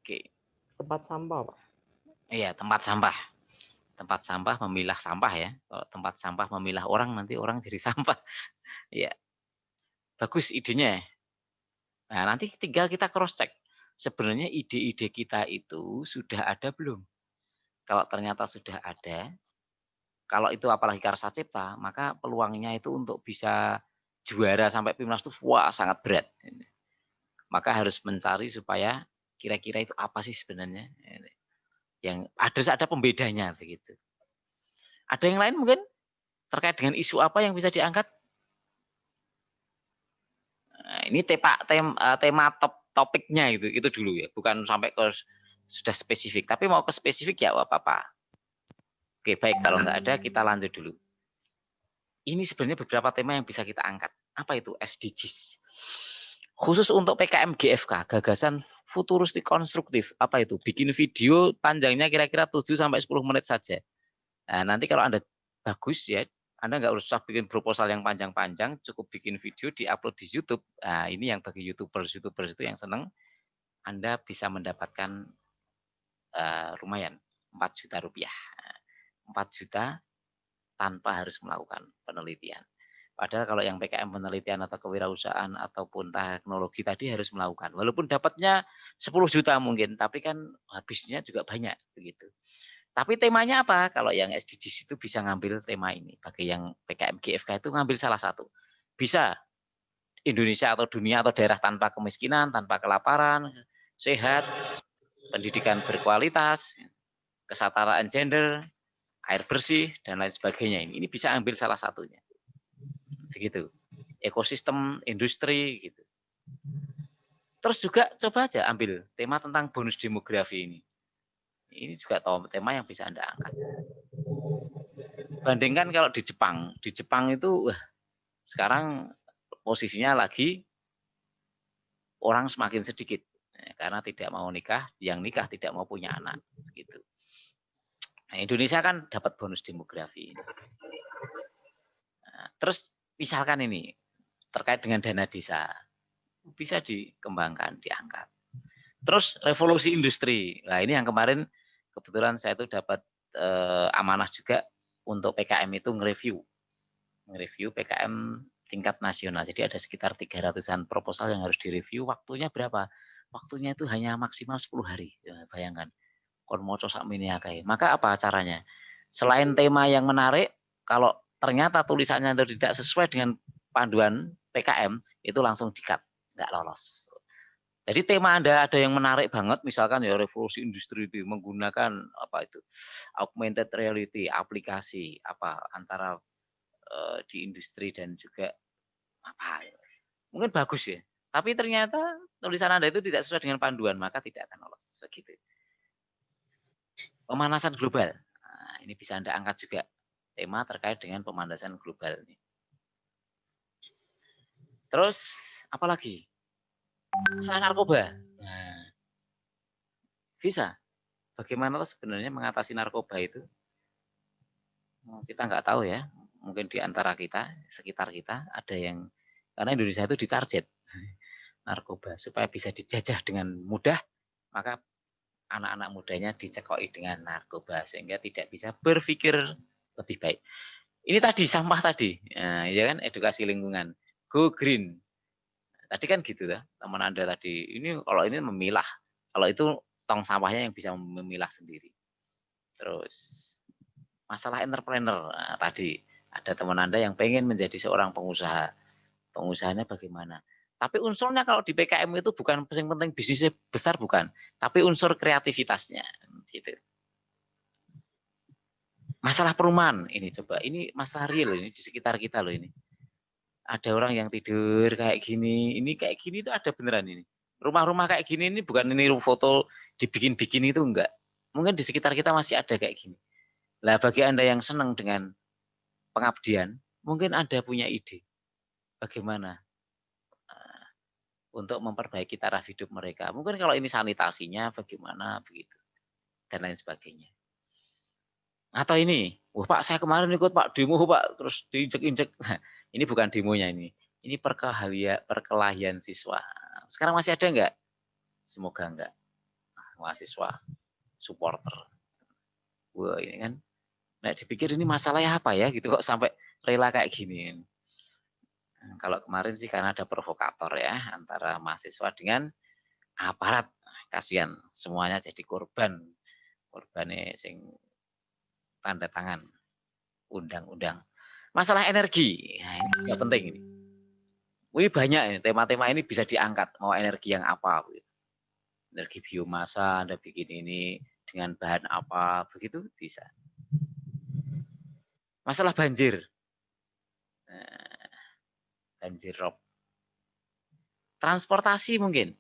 Oke. Tempat sampah, Pak. Iya, tempat sampah. Tempat sampah memilah sampah ya. Kalau tempat sampah memilah orang, nanti orang jadi sampah. Ya. Bagus idenya. Nah, nanti tinggal kita cross check. Sebenarnya ide-ide kita itu sudah ada belum? Kalau ternyata sudah ada, kalau itu apalagi karsa cipta, maka peluangnya itu untuk bisa juara sampai Pimnas itu wah sangat berat. Maka harus mencari supaya kira-kira itu apa sih sebenarnya yang ada pembedanya begitu. Ada yang lain mungkin terkait dengan isu apa yang bisa diangkat? Nah, ini tema topiknya itu dulu ya, bukan sampai ke sudah spesifik, tapi mau ke spesifik ya apa-apa. Oke, baik, kalau nggak ada kita lanjut dulu. Ini sebenarnya beberapa tema yang bisa kita angkat. Apa itu SDGs? Khusus untuk PKM GFK, gagasan futuristik konstruktif. Apa itu? Bikin video panjangnya kira-kira 7-10 menit saja. Nah, nanti kalau Anda bagus ya, Anda nggak usah bikin proposal yang panjang-panjang, cukup bikin video, diupload di YouTube. Nah, ini yang bagi YouTubers itu yang senang, Anda bisa mendapatkan lumayan 4 juta rupiah. 4 juta tanpa harus melakukan penelitian. Padahal kalau yang PKM penelitian atau kewirausahaan ataupun teknologi tadi harus melakukan. Walaupun dapatnya 10 juta mungkin, tapi kan habisnya juga banyak begitu. Tapi temanya apa? Kalau yang SDGs itu bisa ngambil tema ini. Bagi yang PKM GFK itu ngambil salah satu. Bisa Indonesia atau dunia atau daerah tanpa kemiskinan, tanpa kelaparan, sehat, pendidikan berkualitas, kesetaraan gender, air bersih, dan lain sebagainya. Ini bisa ambil salah satunya. Begitu. Ekosistem, industri, gitu. Terus juga coba aja ambil tema tentang bonus demografi ini. Ini juga tema yang bisa Anda angkat. Bandingkan kalau di Jepang itu sekarang posisinya lagi orang semakin sedikit karena tidak mau nikah, yang nikah tidak mau punya anak, gitu. Nah, Indonesia kan dapat bonus demografi. Nah, terus misalkan ini terkait dengan dana desa, bisa dikembangkan, diangkat. Terus revolusi industri. Nah, ini yang kemarin kebetulan saya itu dapat amanah juga untuk PKM itu nge-review PKM tingkat nasional. Jadi ada sekitar 300-an proposal yang harus direview. Waktunya berapa? Waktunya itu hanya maksimal 10 hari. Ya, bayangkan. Kon moco sak miniakai. Maka apa caranya? Selain tema yang menarik, kalau ternyata tulisannya itu tidak sesuai dengan panduan PKM, itu langsung di-cut, nggak lolos. Jadi tema Anda ada yang menarik banget, misalkan ya revolusi industri itu menggunakan apa itu augmented reality, aplikasi apa antara di industri dan juga apa, mungkin bagus ya. Tapi ternyata tulisan Anda itu tidak sesuai dengan panduan, maka tidak akan lolos. Begitu. Pemanasan global, nah, ini bisa Anda angkat juga tema terkait dengan pemanasan global ini. Terus apa lagi? Masalah narkoba. Nah, bisa. Bagaimana sebenarnya mengatasi narkoba itu? Kita nggak tahu ya. Mungkin di antara kita, sekitar kita, ada yang, karena Indonesia itu ditarget narkoba. Supaya bisa dijajah dengan mudah, maka anak-anak mudanya dicekoi dengan narkoba. Sehingga tidak bisa berpikir lebih baik. Ini tadi, sampah tadi. Nah, ya kan, edukasi lingkungan. Go green. Tadi kan gitu ya, teman Anda tadi. Ini kalau ini memilah. Kalau itu tong sampahnya yang bisa memilah sendiri. Terus masalah entrepreneur. Nah, tadi ada teman Anda yang pengen menjadi seorang pengusaha. Pengusahanya bagaimana? Tapi unsurnya kalau di PKM itu bukan yang penting bisnisnya besar, bukan. Tapi unsur kreativitasnya. Gitu. Masalah perumahan. Ini coba. Ini masalah real ini di sekitar kita loh ini. Ada orang yang tidur kayak gini, ini kayak gini itu ada beneran ini. Rumah-rumah kayak gini ini bukan ini foto dibikin-bikin itu enggak. Mungkin di sekitar kita masih ada kayak gini. Lah bagi Anda yang senang dengan pengabdian, mungkin Anda punya ide bagaimana untuk memperbaiki taraf hidup mereka. Mungkin kalau ini sanitasinya bagaimana begitu dan lain sebagainya. Atau ini, wah Pak saya kemarin ikut Pak demo Pak, terus diinjek-injek. Ini bukan demonya ini. Ini perkelahian siswa. Sekarang masih ada enggak? Semoga enggak. Mahasiswa, supporter. Wah ini kan. Nah dipikir ini masalahnya apa ya gitu kok sampai rela kayak gini. Nah, kalau kemarin sih karena ada provokator ya antara mahasiswa dengan aparat. Kasihan semuanya jadi korban. Korbannya sing tanda tangan undang-undang. Masalah energi, nah, ini juga penting ini. Ini banyak ini, tema-tema ini bisa diangkat. Mau energi yang apa? Gitu. Energi biomasa, Anda bikin ini dengan bahan apa, begitu bisa. Masalah banjir. Nah, banjir rob. Transportasi mungkin.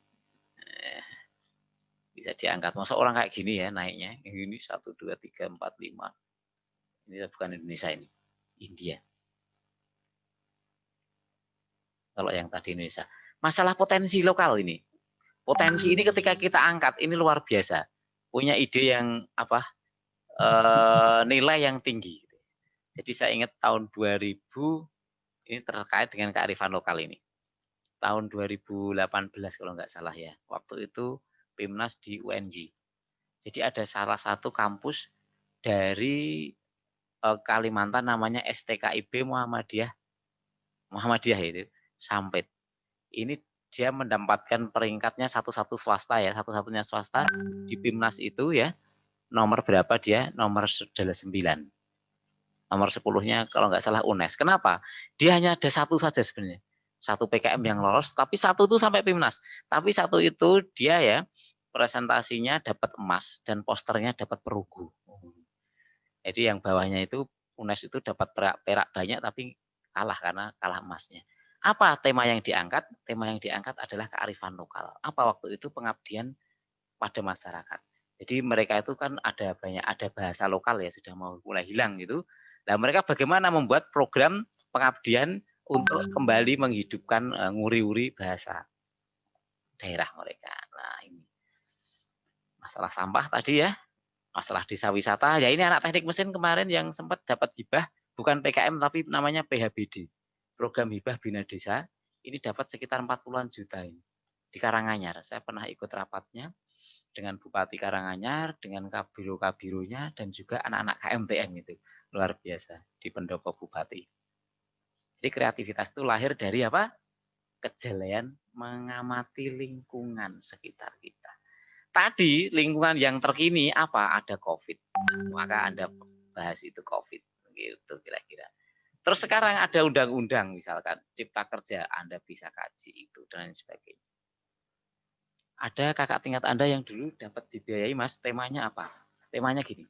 Bisa diangkat. Masa orang kayak gini ya naiknya. Ini 1, 2, 3, 4, 5. Ini bukan Indonesia ini. India. Kalau yang tadi Indonesia. Masalah potensi lokal ini. Potensi ini ketika kita angkat ini luar biasa. Punya ide yang apa? Nilai yang tinggi. Jadi saya ingat tahun 2000 ini terkait dengan kearifan lokal ini. Tahun 2018 kalau nggak salah ya. Waktu itu PIMNAS di UNJ. Jadi ada salah satu kampus dari Kalimantan namanya STKIB Muhammadiyah itu Sampit. Ini dia mendapatkan peringkatnya satu-satu swasta ya, satu-satunya swasta di PIMNAS itu ya. Nomor berapa dia? Nomor 9. Nomor 10-nya kalau nggak salah UNES. Kenapa? Dia hanya ada satu saja sebenarnya. satu PKM yang lolos, tapi satu itu sampai PIMNAS. Tapi satu itu dia ya presentasinya dapat emas dan posternya dapat perunggu. Jadi yang bawahnya itu UNES itu dapat perak banyak tapi kalah karena kalah emasnya. Apa tema yang diangkat? Tema yang diangkat adalah kearifan lokal. Apa waktu itu? Pengabdian pada masyarakat. Jadi mereka itu kan ada bahasa lokal ya, sudah mau mulai hilang gitu. Nah, mereka bagaimana membuat program pengabdian untuk kembali menghidupkan nguri-uri bahasa daerah mereka. Nah, ini masalah sampah tadi ya, masalah desa wisata. Ya ini anak teknik mesin kemarin yang sempat dapat hibah, bukan PKM tapi namanya PHBD. Program hibah bina desa, ini dapat sekitar 40-an juta ini. Di Karanganyar, saya pernah ikut rapatnya dengan Bupati Karanganyar, dengan kabiro-kabironya, dan juga anak-anak KMTM itu. Luar biasa, di pendopo Bupati. Jadi kreativitas itu lahir dari apa? Kejelian mengamati lingkungan sekitar kita. Tadi lingkungan yang terkini apa? Ada COVID. Maka Anda bahas itu COVID. Gitu kira-kira. Terus sekarang ada undang-undang misalkan Cipta Kerja, Anda bisa kaji itu dan lain sebagainya. Ada kakak tingkat Anda yang dulu dapat dibiayai, Mas, temanya apa? Temanya gini,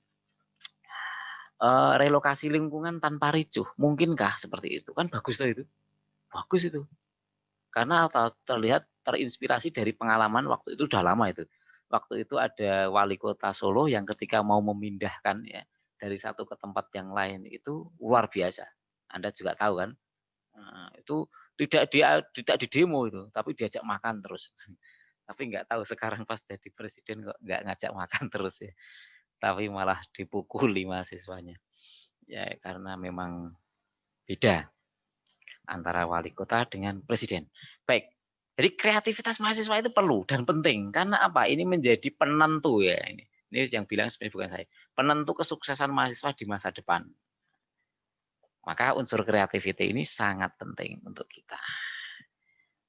relokasi lingkungan tanpa ricuh, mungkinkah seperti itu? Kan bagus tuh itu. Bagus itu. Karena terlihat terinspirasi dari pengalaman waktu itu, udah lama itu. Waktu itu ada wali kota Solo yang ketika mau memindahkan ya dari satu ke tempat yang lain itu luar biasa. Anda juga tahu kan? Nah, itu tidak di demo itu, tapi diajak makan terus. Tapi nggak tahu sekarang pas jadi presiden kok nggak ngajak makan terus ya. Tapi malah dipukuli mahasiswanya. Ya karena memang beda antara wali kota dengan presiden. Baik, jadi kreativitas mahasiswa itu perlu dan penting. Karena apa? Ini menjadi penentu ya. Ini yang bilang sebenarnya bukan saya. Penentu kesuksesan mahasiswa di masa depan. Maka unsur kreativiti ini sangat penting untuk kita.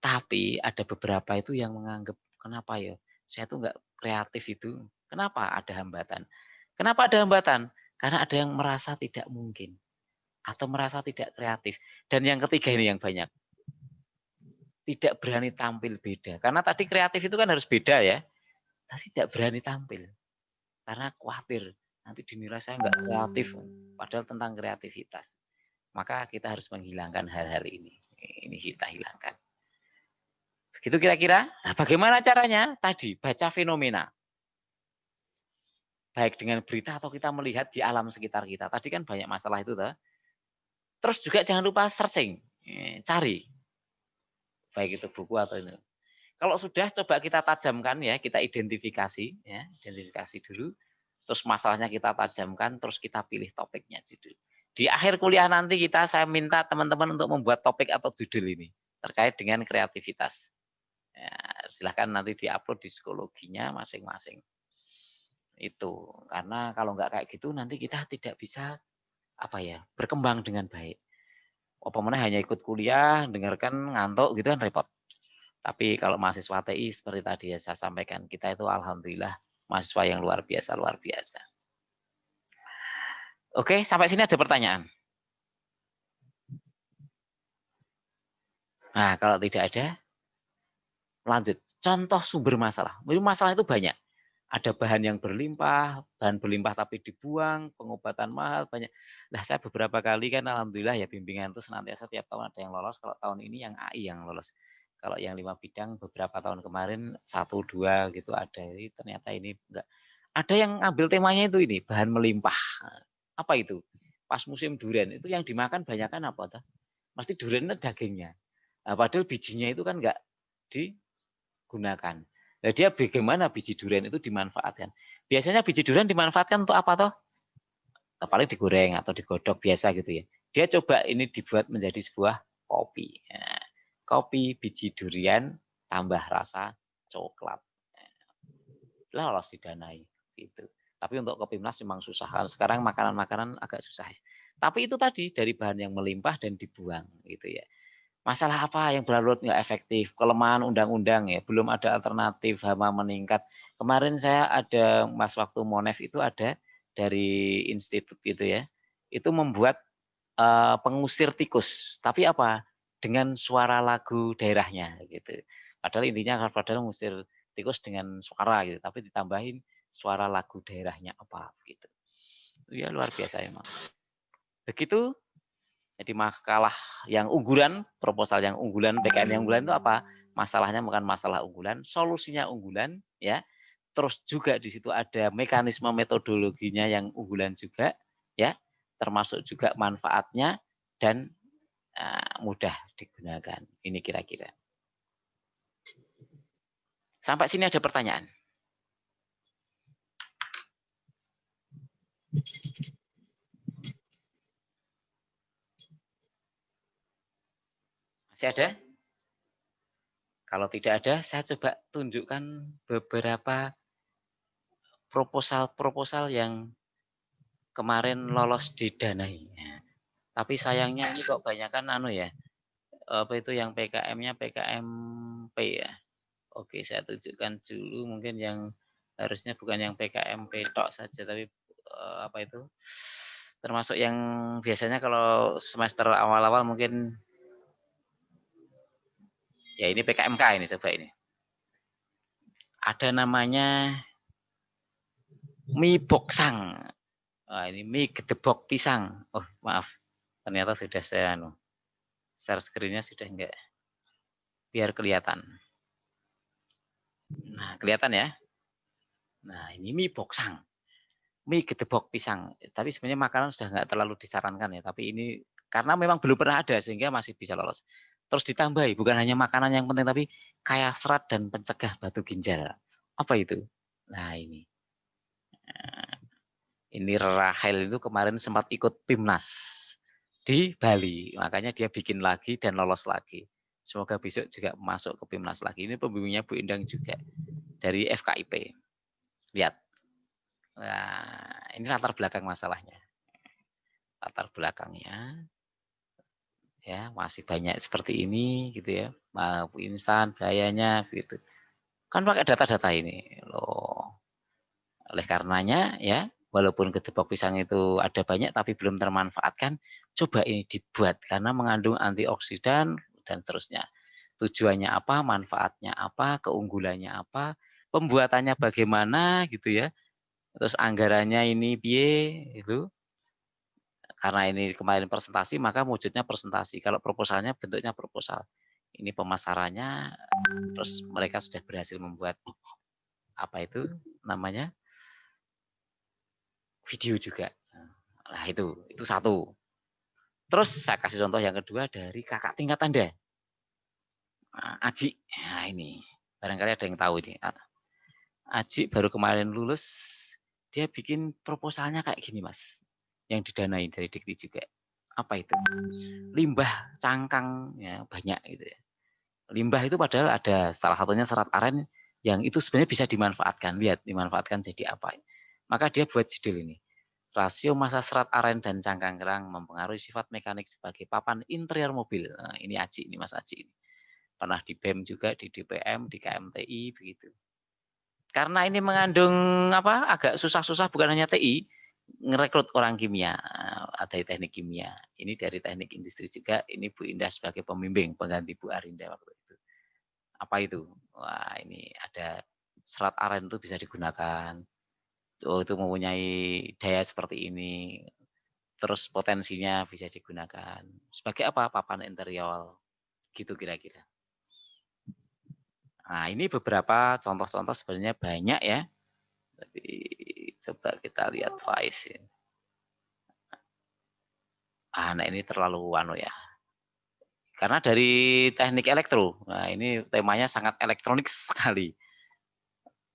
Tapi ada beberapa itu yang menganggap, kenapa ya? Saya tuh nggak kreatif itu. Kenapa ada hambatan? Kenapa ada hambatan? Karena ada yang merasa tidak mungkin. Atau merasa tidak kreatif. Dan yang ketiga ini yang banyak. Tidak berani tampil beda. Karena tadi kreatif itu kan harus beda ya. Tapi tidak berani tampil. Karena khawatir. Nanti dinilai saya nggak kreatif. Padahal tentang kreativitas. Maka kita harus menghilangkan hal-hal ini. Ini kita hilangkan. Gitu kira-kira. Nah, bagaimana caranya? Tadi baca fenomena. Baik dengan berita atau kita melihat di alam sekitar kita. Tadi kan banyak masalah itu. Terus juga jangan lupa searching. Cari. Baik itu buku atau itu. Kalau sudah coba kita tajamkan ya, kita identifikasi. Ya, identifikasi dulu. Terus masalahnya kita tajamkan. Terus kita pilih topiknya judul. Di akhir kuliah nanti saya minta teman-teman untuk membuat topik atau judul ini. Terkait dengan kreativitas. Ya, silahkan nanti diupload di psikologinya masing-masing. Itu karena kalau nggak kayak gitu nanti kita tidak bisa berkembang dengan baik. Mana hanya ikut kuliah, dengarkan ngantuk gitu kan repot. Tapi kalau mahasiswa TI seperti tadi ya saya sampaikan, kita itu alhamdulillah mahasiswa yang luar biasa. Oke, sampai sini ada pertanyaan. Nah, kalau tidak ada, lanjut. Contoh sumber masalah. Masalah itu banyak. Ada bahan yang berlimpah, bahan berlimpah tapi dibuang, pengobatan mahal, banyak. Nah, saya beberapa kali kan alhamdulillah ya bimbingan itu senantiasa tiap tahun ada yang lolos. Kalau tahun ini yang AI yang lolos. Kalau yang 5 bidang beberapa tahun kemarin 1-2 gitu ada. Jadi ternyata ini enggak. Ada yang ambil temanya itu ini, bahan melimpah. Apa itu? Pas musim durian itu yang dimakan banyak kan apa? Mesti duriannya dagingnya. Nah, padahal bijinya itu kan enggak digunakan. Nah, dia bagaimana biji durian itu dimanfaatkan? Biasanya biji durian dimanfaatkan untuk apa toh? Paling digoreng atau digodok biasa gitu ya. Dia coba ini dibuat menjadi sebuah kopi. Nah, kopi biji durian tambah rasa coklat. Lolos didanai gitu. Tapi untuk Kepimnas memang susah. Sekarang makanan-makanan agak susah ya. Tapi itu tadi dari bahan yang melimpah dan dibuang gitu ya. Masalah apa yang berlarut nggak efektif, kelemahan undang-undang ya, belum ada alternatif, hama meningkat. Kemarin saya ada waktu Monef itu ada dari institut gitu ya, itu membuat pengusir tikus. Tapi apa? dengan suara lagu daerahnya gitu. Padahal intinya padahal ngusir tikus dengan suara gitu, tapi ditambahin suara lagu daerahnya apa gitu. Ya luar biasa emang. Begitu. Jadi makalah yang unggulan, proposal yang unggulan, PKM yang unggulan itu apa? Masalahnya bukan masalah unggulan, solusinya unggulan, ya. Terus juga di situ ada mekanisme metodologinya yang unggulan juga, ya. Termasuk juga manfaatnya dan mudah digunakan. Ini kira-kira. Sampai sini ada pertanyaan? Masih ada? Kalau tidak ada, saya coba tunjukkan beberapa proposal-proposal yang kemarin lolos didanai. Tapi sayangnya ini kok banyakkan apa itu yang PKM-nya PKMP ya. Oke, saya tunjukkan dulu mungkin yang harusnya bukan yang PKMP tok saja, tapi apa itu termasuk yang biasanya kalau semester awal-awal mungkin ya ini PKMK ini coba ini. Ada namanya mie boksang. Ini mie gedebok pisang. Oh maaf, ternyata sudah saya share screen-nya sudah enggak. Biar kelihatan. Nah kelihatan ya. Nah ini mie boksang. Mie gedebok pisang. Tapi sebenarnya makanan sudah enggak terlalu disarankan ya. Tapi ini karena memang belum pernah ada sehingga masih bisa lolos. Terus ditambahi bukan hanya makanan yang penting tapi kaya serat dan pencegah batu ginjal. Apa itu? Nah ini. Ini Rahel itu kemarin sempat ikut PIMNAS di Bali. Makanya dia bikin lagi dan lolos lagi. Semoga besok juga masuk ke PIMNAS lagi. Ini pembimbingnya Bu Endang juga dari FKIP. Lihat. Nah, ini latar belakang masalahnya. Latar belakangnya. Ya, masih banyak seperti ini gitu ya. Mau instan gayanya gitu. Kan pakai data-data ini loh. Oleh karenanya ya, walaupun gedebok pisang itu ada banyak tapi belum termanfaatkan, coba ini dibuat karena mengandung antioksidan dan terusnya. Tujuannya apa, manfaatnya apa, keunggulannya apa, pembuatannya bagaimana gitu ya. Terus anggarannya ini piye itu. Karena ini kemarin presentasi, maka wujudnya presentasi. Kalau proposalnya bentuknya proposal. Ini pemasarannya, terus mereka sudah berhasil membuat apa itu namanya video juga. Nah itu satu. Terus saya kasih contoh yang kedua dari kakak tingkat Anda. Aji. Nah ini. Barangkali ada yang tahu ini. Aji baru kemarin lulus. Dia bikin proposalnya kayak gini Mas. Yang didanai dari Dikti juga. Apa itu? Limbah cangkang ya, banyak gitu ya. Limbah itu padahal ada salah satunya serat aren yang itu sebenarnya bisa dimanfaatkan. Lihat dimanfaatkan jadi apa. Maka dia buat judul ini. Rasio massa serat aren dan cangkang kerang mempengaruhi sifat mekanik sebagai papan interior mobil. Nah, ini Aji, ini Mas Aji. Pernah di BEM juga, di DPM, di KMTI, begitu. Karena ini mengandung apa? Agak susah-susah bukan hanya TI, ngerekrut orang kimia, ada teknik kimia. Ini dari teknik industri juga, ini Bu Indah sebagai pembimbing, pengganti Bu Arinda waktu itu. Apa itu? Wah, ini ada serat aren itu bisa digunakan. Oh, itu mempunyai daya seperti ini, terus potensinya bisa digunakan sebagai apa? Papan interior, gitu kira-kira. Nah, ini beberapa contoh-contoh sebenarnya banyak ya. Tapi coba kita lihat Faiz. Nah ini terlalu ya. Karena dari teknik elektro, nah ini temanya sangat elektronik sekali.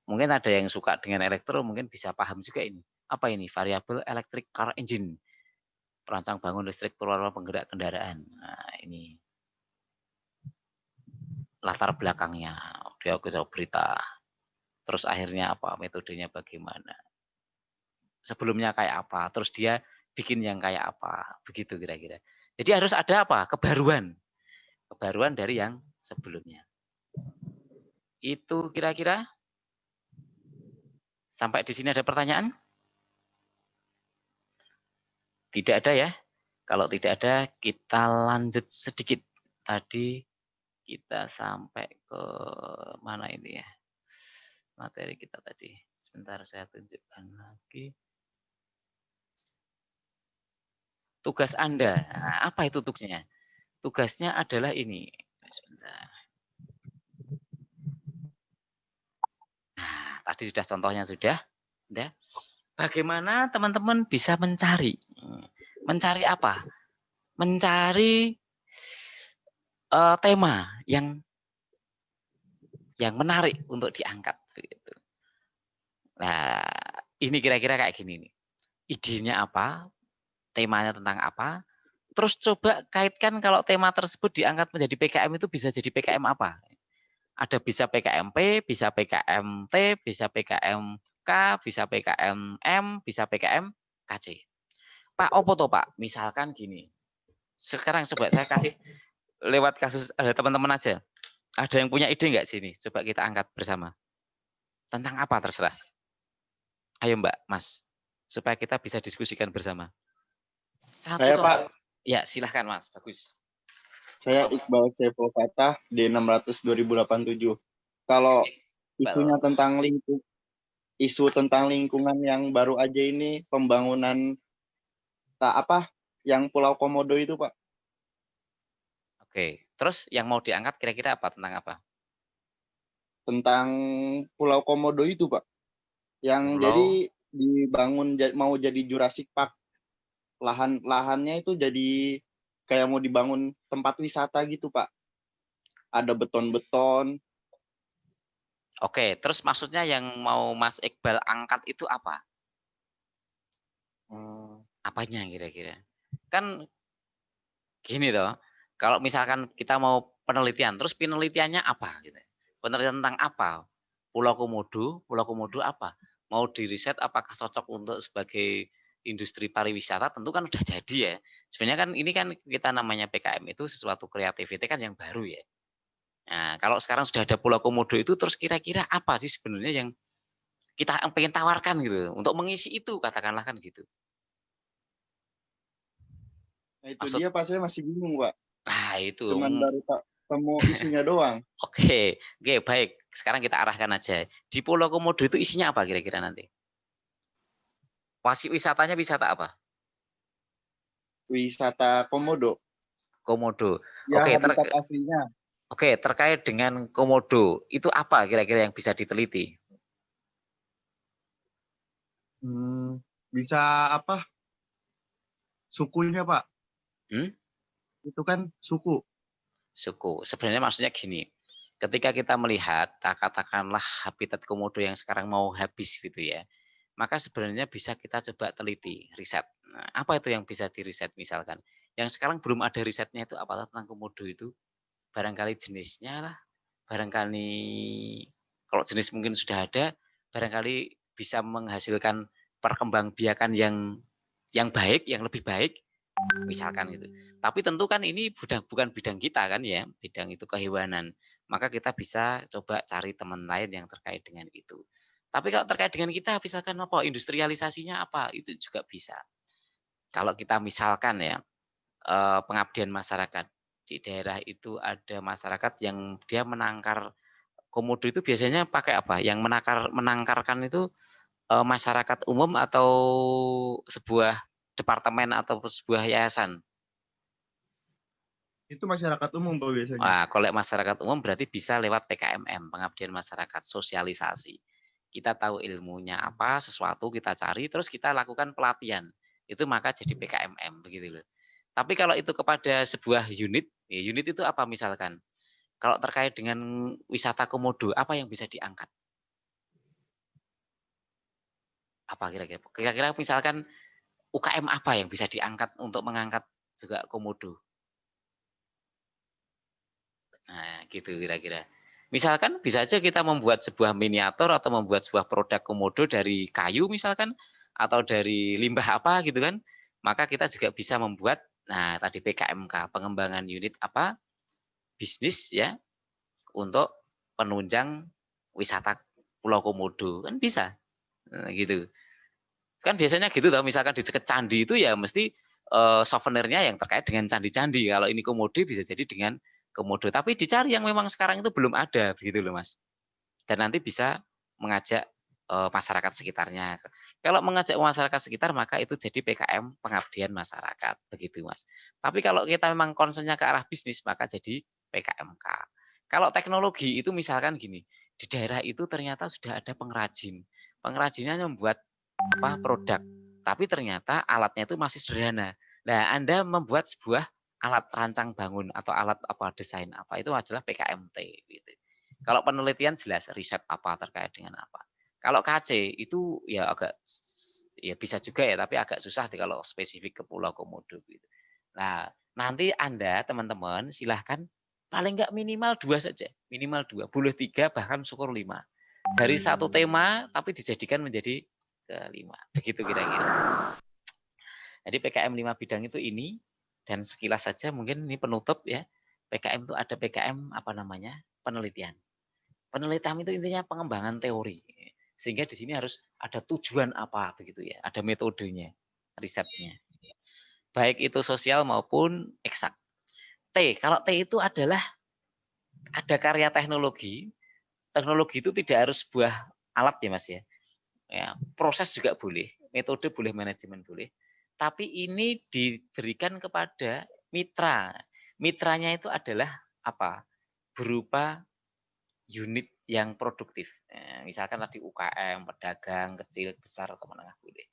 Mungkin ada yang suka dengan elektro, mungkin bisa paham juga ini. Apa ini? Variable electric car engine. Perancang bangun listrik perwaruan penggerak kendaraan. Nah ini. Latar belakangnya. Dia kita berita. Terus akhirnya apa? Metodenya bagaimana? Sebelumnya kayak apa? Terus dia bikin yang kayak apa? Begitu kira-kira. Jadi harus ada apa? Kebaruan. Kebaruan dari yang sebelumnya. Itu kira-kira. Sampai di sini ada pertanyaan? Tidak ada ya? Kalau tidak ada, kita lanjut sedikit tadi kita sampai ke mana ini ya? Materi kita tadi. Sebentar saya tunjukkan lagi. Tugas Anda. Nah, apa itu tugasnya? Tugasnya adalah ini. Sebentar. Nah, tadi sudah contohnya sudah. Bagaimana teman-teman bisa mencari? Mencari apa? Mencari tema yang menarik untuk diangkat. Begitu. Nah, ini kira-kira kayak gini nih. Idenya apa? Temanya tentang apa? Terus coba kaitkan kalau tema tersebut diangkat menjadi PKM itu bisa jadi PKM apa? Ada bisa PKMP, bisa PKMT, bisa PKMK, bisa PKMM, bisa PKMKC. Pak, opo toh Pak? Misalkan gini. Sekarang coba saya kasih lewat kasus teman-teman aja. Ada yang punya ide nggak sini? Coba kita angkat bersama. Tentang apa terserah. Ayo Mbak, Mas. Supaya kita bisa diskusikan bersama. Saya Pak. Ya, silahkan Mas. Bagus. Saya Iqbal Saiful Fatah, D600 2087. Kalau isunya tentang isu tentang lingkungan yang baru aja ini, pembangunan yang Pulau Komodo itu Pak. Oke, terus yang mau diangkat kira-kira apa? Tentang apa? Tentang Pulau Komodo itu Pak. Yang jadi dibangun mau jadi Jurassic Park. Lahannya itu jadi kayak mau dibangun tempat wisata gitu Pak. Ada beton-beton. Oke, terus maksudnya yang mau Mas Iqbal angkat itu apa? Apanya kira-kira? Kan gini toh, kalau misalkan kita mau penelitian, terus penelitiannya apa? Gitu. Penelitian tentang apa? Pulau Komodo apa? Mau diriset apakah cocok untuk sebagai industri pariwisata? Tentu kan udah jadi ya. Sebenarnya kan ini kan kita namanya PKM itu sesuatu kreativiti kan yang baru ya. Nah, kalau sekarang sudah ada Pulau Komodo itu, terus kira-kira apa sih sebenarnya yang kita pengen tawarkan gitu untuk mengisi itu, katakanlah kan gitu. Nah, itu dia Pak, saya masih bingung Pak. Nah itu. Cuman baru temu isunya doang. Oke, baik. Sekarang kita arahkan aja. Di Pulau Komodo itu isinya apa kira-kira nanti? Wisatanya wisata apa? Wisata Komodo. Komodo. Ya, habitat aslinya. Oke, terkait dengan Komodo, itu apa kira-kira yang bisa diteliti? Bisa apa? Sukunya Pak. Itu kan suku. Suku. Sebenarnya maksudnya gini, ketika kita melihat, katakanlah habitat Komodo yang sekarang mau habis gitu ya, maka sebenarnya bisa kita coba teliti, riset. Nah, apa itu yang bisa diriset misalkan? Yang sekarang belum ada risetnya itu apa tentang Komodo itu? Barangkali jenisnya lah, barangkali kalau jenis mungkin sudah ada, barangkali bisa menghasilkan perkembangbiakan yang baik, yang lebih baik, misalkan gitu. Tapi tentu kan ini bukan bidang kita kan ya, bidang itu kehewanan. Maka kita bisa coba cari teman lain yang terkait dengan itu. Tapi kalau terkait dengan kita, misalkan apa, industrialisasinya apa, itu juga bisa. Kalau kita misalkan ya, pengabdian masyarakat. Di daerah itu ada masyarakat yang dia menangkar Komodo itu biasanya pakai apa? Yang menangkarkan itu masyarakat umum atau sebuah departemen atau sebuah yayasan? Itu masyarakat umum Pak biasanya. Nah, kalau masyarakat umum berarti bisa lewat PKMM, pengabdian masyarakat, sosialisasi. Kita tahu ilmunya apa, sesuatu kita cari, terus kita lakukan pelatihan. Itu maka jadi PKMM begitu loh. Tapi kalau itu kepada sebuah unit, ya unit itu apa misalkan? Kalau terkait dengan wisata Komodo, apa yang bisa diangkat? Apa kira-kira? Kira-kira misalkan UKM apa yang bisa diangkat untuk mengangkat juga Komodo? Nah, gitu kira-kira. Misalkan bisa aja kita membuat sebuah miniatur atau membuat sebuah produk Komodo dari kayu misalkan, atau dari limbah apa gitu kan. Maka kita juga bisa membuat, nah tadi PKMK, pengembangan unit apa, bisnis ya, untuk penunjang wisata Pulau Komodo. Kan bisa, nah, gitu. Kan biasanya gitu tau, misalkan di dekat candi itu ya mesti souvenirnya yang terkait dengan candi-candi. Kalau ini Komodo bisa jadi dengan komodo. Tapi dicari yang memang sekarang itu belum ada, begitu loh Mas. Dan nanti bisa mengajak masyarakat sekitarnya. Kalau mengajak masyarakat sekitar, maka itu jadi PKM pengabdian masyarakat, begitu Mas. Tapi kalau kita memang concernnya ke arah bisnis, maka jadi PKMK. Kalau teknologi itu misalkan gini, di daerah itu ternyata sudah ada pengrajin. Pengrajinnya membuat produk, tapi ternyata alatnya itu masih sederhana. Nah, Anda membuat sebuah alat rancang bangun atau alat desain apa, itu adalah PKMT gitu. Kalau penelitian jelas riset apa terkait dengan apa. Kalau KC itu ya agak ya bisa juga ya, tapi agak susah kalau spesifik ke Pulau Komodo gitu. Nah, nanti Anda teman-teman silahkan paling nggak minimal 2 saja, minimal 2, boleh 3 bahkan syukur 5. Dari satu tema tapi dijadikan menjadi ke-5. Begitu kira-kira. Jadi PKM 5 bidang itu ini, dan sekilas saja mungkin ini penutup ya. PKM itu ada PKM penelitian. Penelitian itu intinya pengembangan teori. Sehingga di sini harus ada tujuan apa begitu ya, ada metodenya, risetnya. Baik itu sosial maupun eksak. Kalau T itu adalah ada karya teknologi. Teknologi itu tidak harus sebuah alat ya Mas ya. Ya, proses juga boleh, metode boleh, manajemen boleh. Tapi ini diberikan kepada mitra. Mitranya itu adalah apa? Berupa unit yang produktif. Misalkan tadi UKM, pedagang, kecil, besar, atau menengah boleh.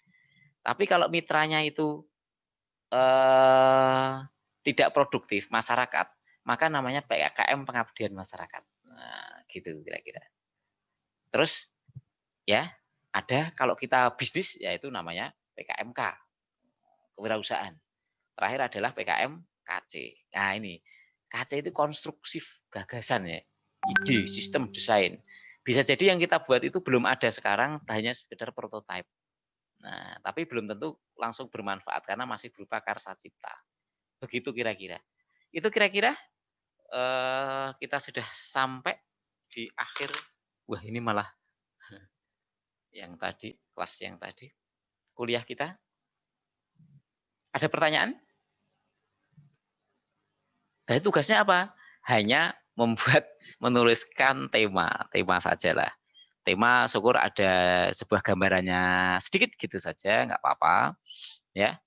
Tapi kalau mitranya itu tidak produktif, masyarakat, maka namanya PKM pengabdian masyarakat. Nah, gitu kira-kira. Terus ya ada kalau kita bisnis yaitu namanya PKMK, kewirausahaan. Terakhir adalah PKM KC. Nah ini KC itu konstruksif gagasan ya, ide, sistem, desain. Bisa jadi yang kita buat itu belum ada sekarang, hanya sekedar prototipe. Nah, tapi belum tentu langsung bermanfaat karena masih berupa karsa cipta. Begitu kira-kira. Itu kira-kira kita sudah sampai di akhir. Wah ini malah yang tadi, kelas yang tadi, kuliah kita. Ada pertanyaan? Nah, tugasnya apa? Hanya menuliskan tema sajalah. Tema syukur ada sebuah gambarannya sedikit gitu saja, nggak apa-apa. Ya.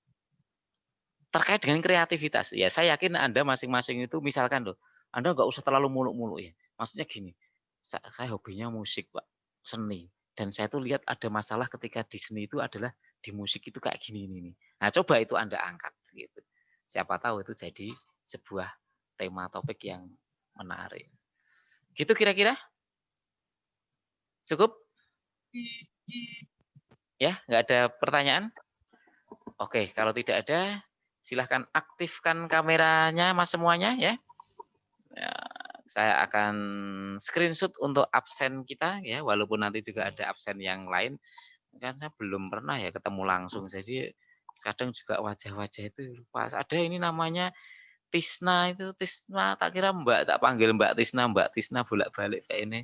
Terkait dengan kreativitas, ya saya yakin Anda masing-masing itu misalkan loh, Anda nggak usah terlalu muluk-muluk ya. Maksudnya gini, saya hobinya musik Pak, seni. Dan saya tuh lihat ada masalah ketika di seni itu adalah di musik itu kayak gini nih. Nah coba itu Anda angkat gitu. Siapa tahu itu jadi sebuah tema topik yang menarik. Gitu kira-kira? Cukup? Ya, nggak ada pertanyaan? Oke, kalau tidak ada, silahkan aktifkan kameranya Mas semuanya ya. Ya, saya akan screenshot untuk absen kita ya, walaupun nanti juga ada absen yang lain. Kan saya belum pernah ya ketemu langsung, jadi kadang juga wajah-wajah itu lupa. Ada ini namanya Tisna itu, Tisna tak kira Mbak, tak panggil Mbak Tisna bolak-balik kayak ini.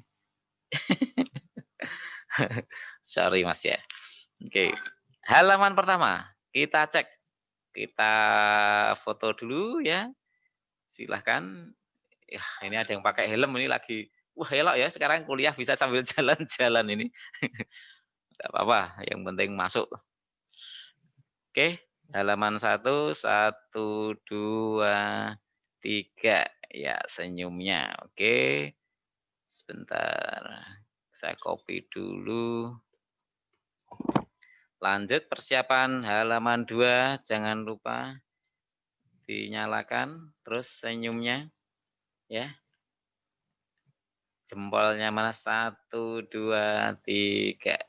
Sorry Mas ya. Oke. Halaman pertama, kita cek. Kita foto dulu ya. Silahkan. Ya, ini ada yang pakai helm ini lagi. Wah, elok ya sekarang kuliah bisa sambil jalan-jalan ini. Tidak apa-apa, yang penting masuk. Oke. Halaman 1, 1, 2, 3. Ya, senyumnya. Oke. Sebentar. Saya copy dulu. Lanjut persiapan halaman 2. Jangan lupa dinyalakan. Terus senyumnya. Ya. Jempolnya mana? 1, 2, 3.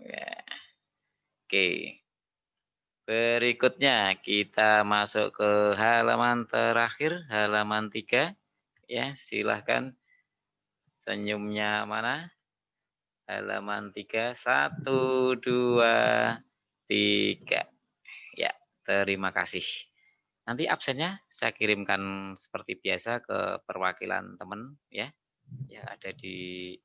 Ya. Oke. Berikutnya kita masuk ke halaman terakhir, halaman 3. Ya, silahkan senyumnya mana? Halaman 3, 1, 2, 3. Ya, terima kasih. Nanti absennya saya kirimkan seperti biasa ke perwakilan teman ya, yang ada di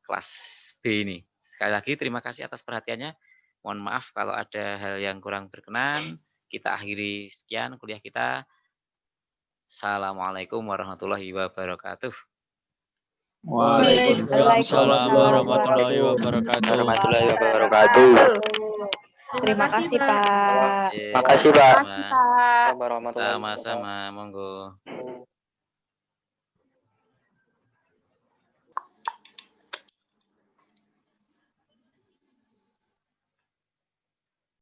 kelas B ini. Sekali lagi terima kasih atas perhatiannya. Mohon maaf kalau ada hal yang kurang berkenan. Kita akhiri sekian kuliah kita. Assalamualaikum warahmatullahi wabarakatuh. Waalaikumsalam warahmatullahi wabarakatuh. Terima kasih, Pak. Makasih, Pak. Sama-sama, monggo.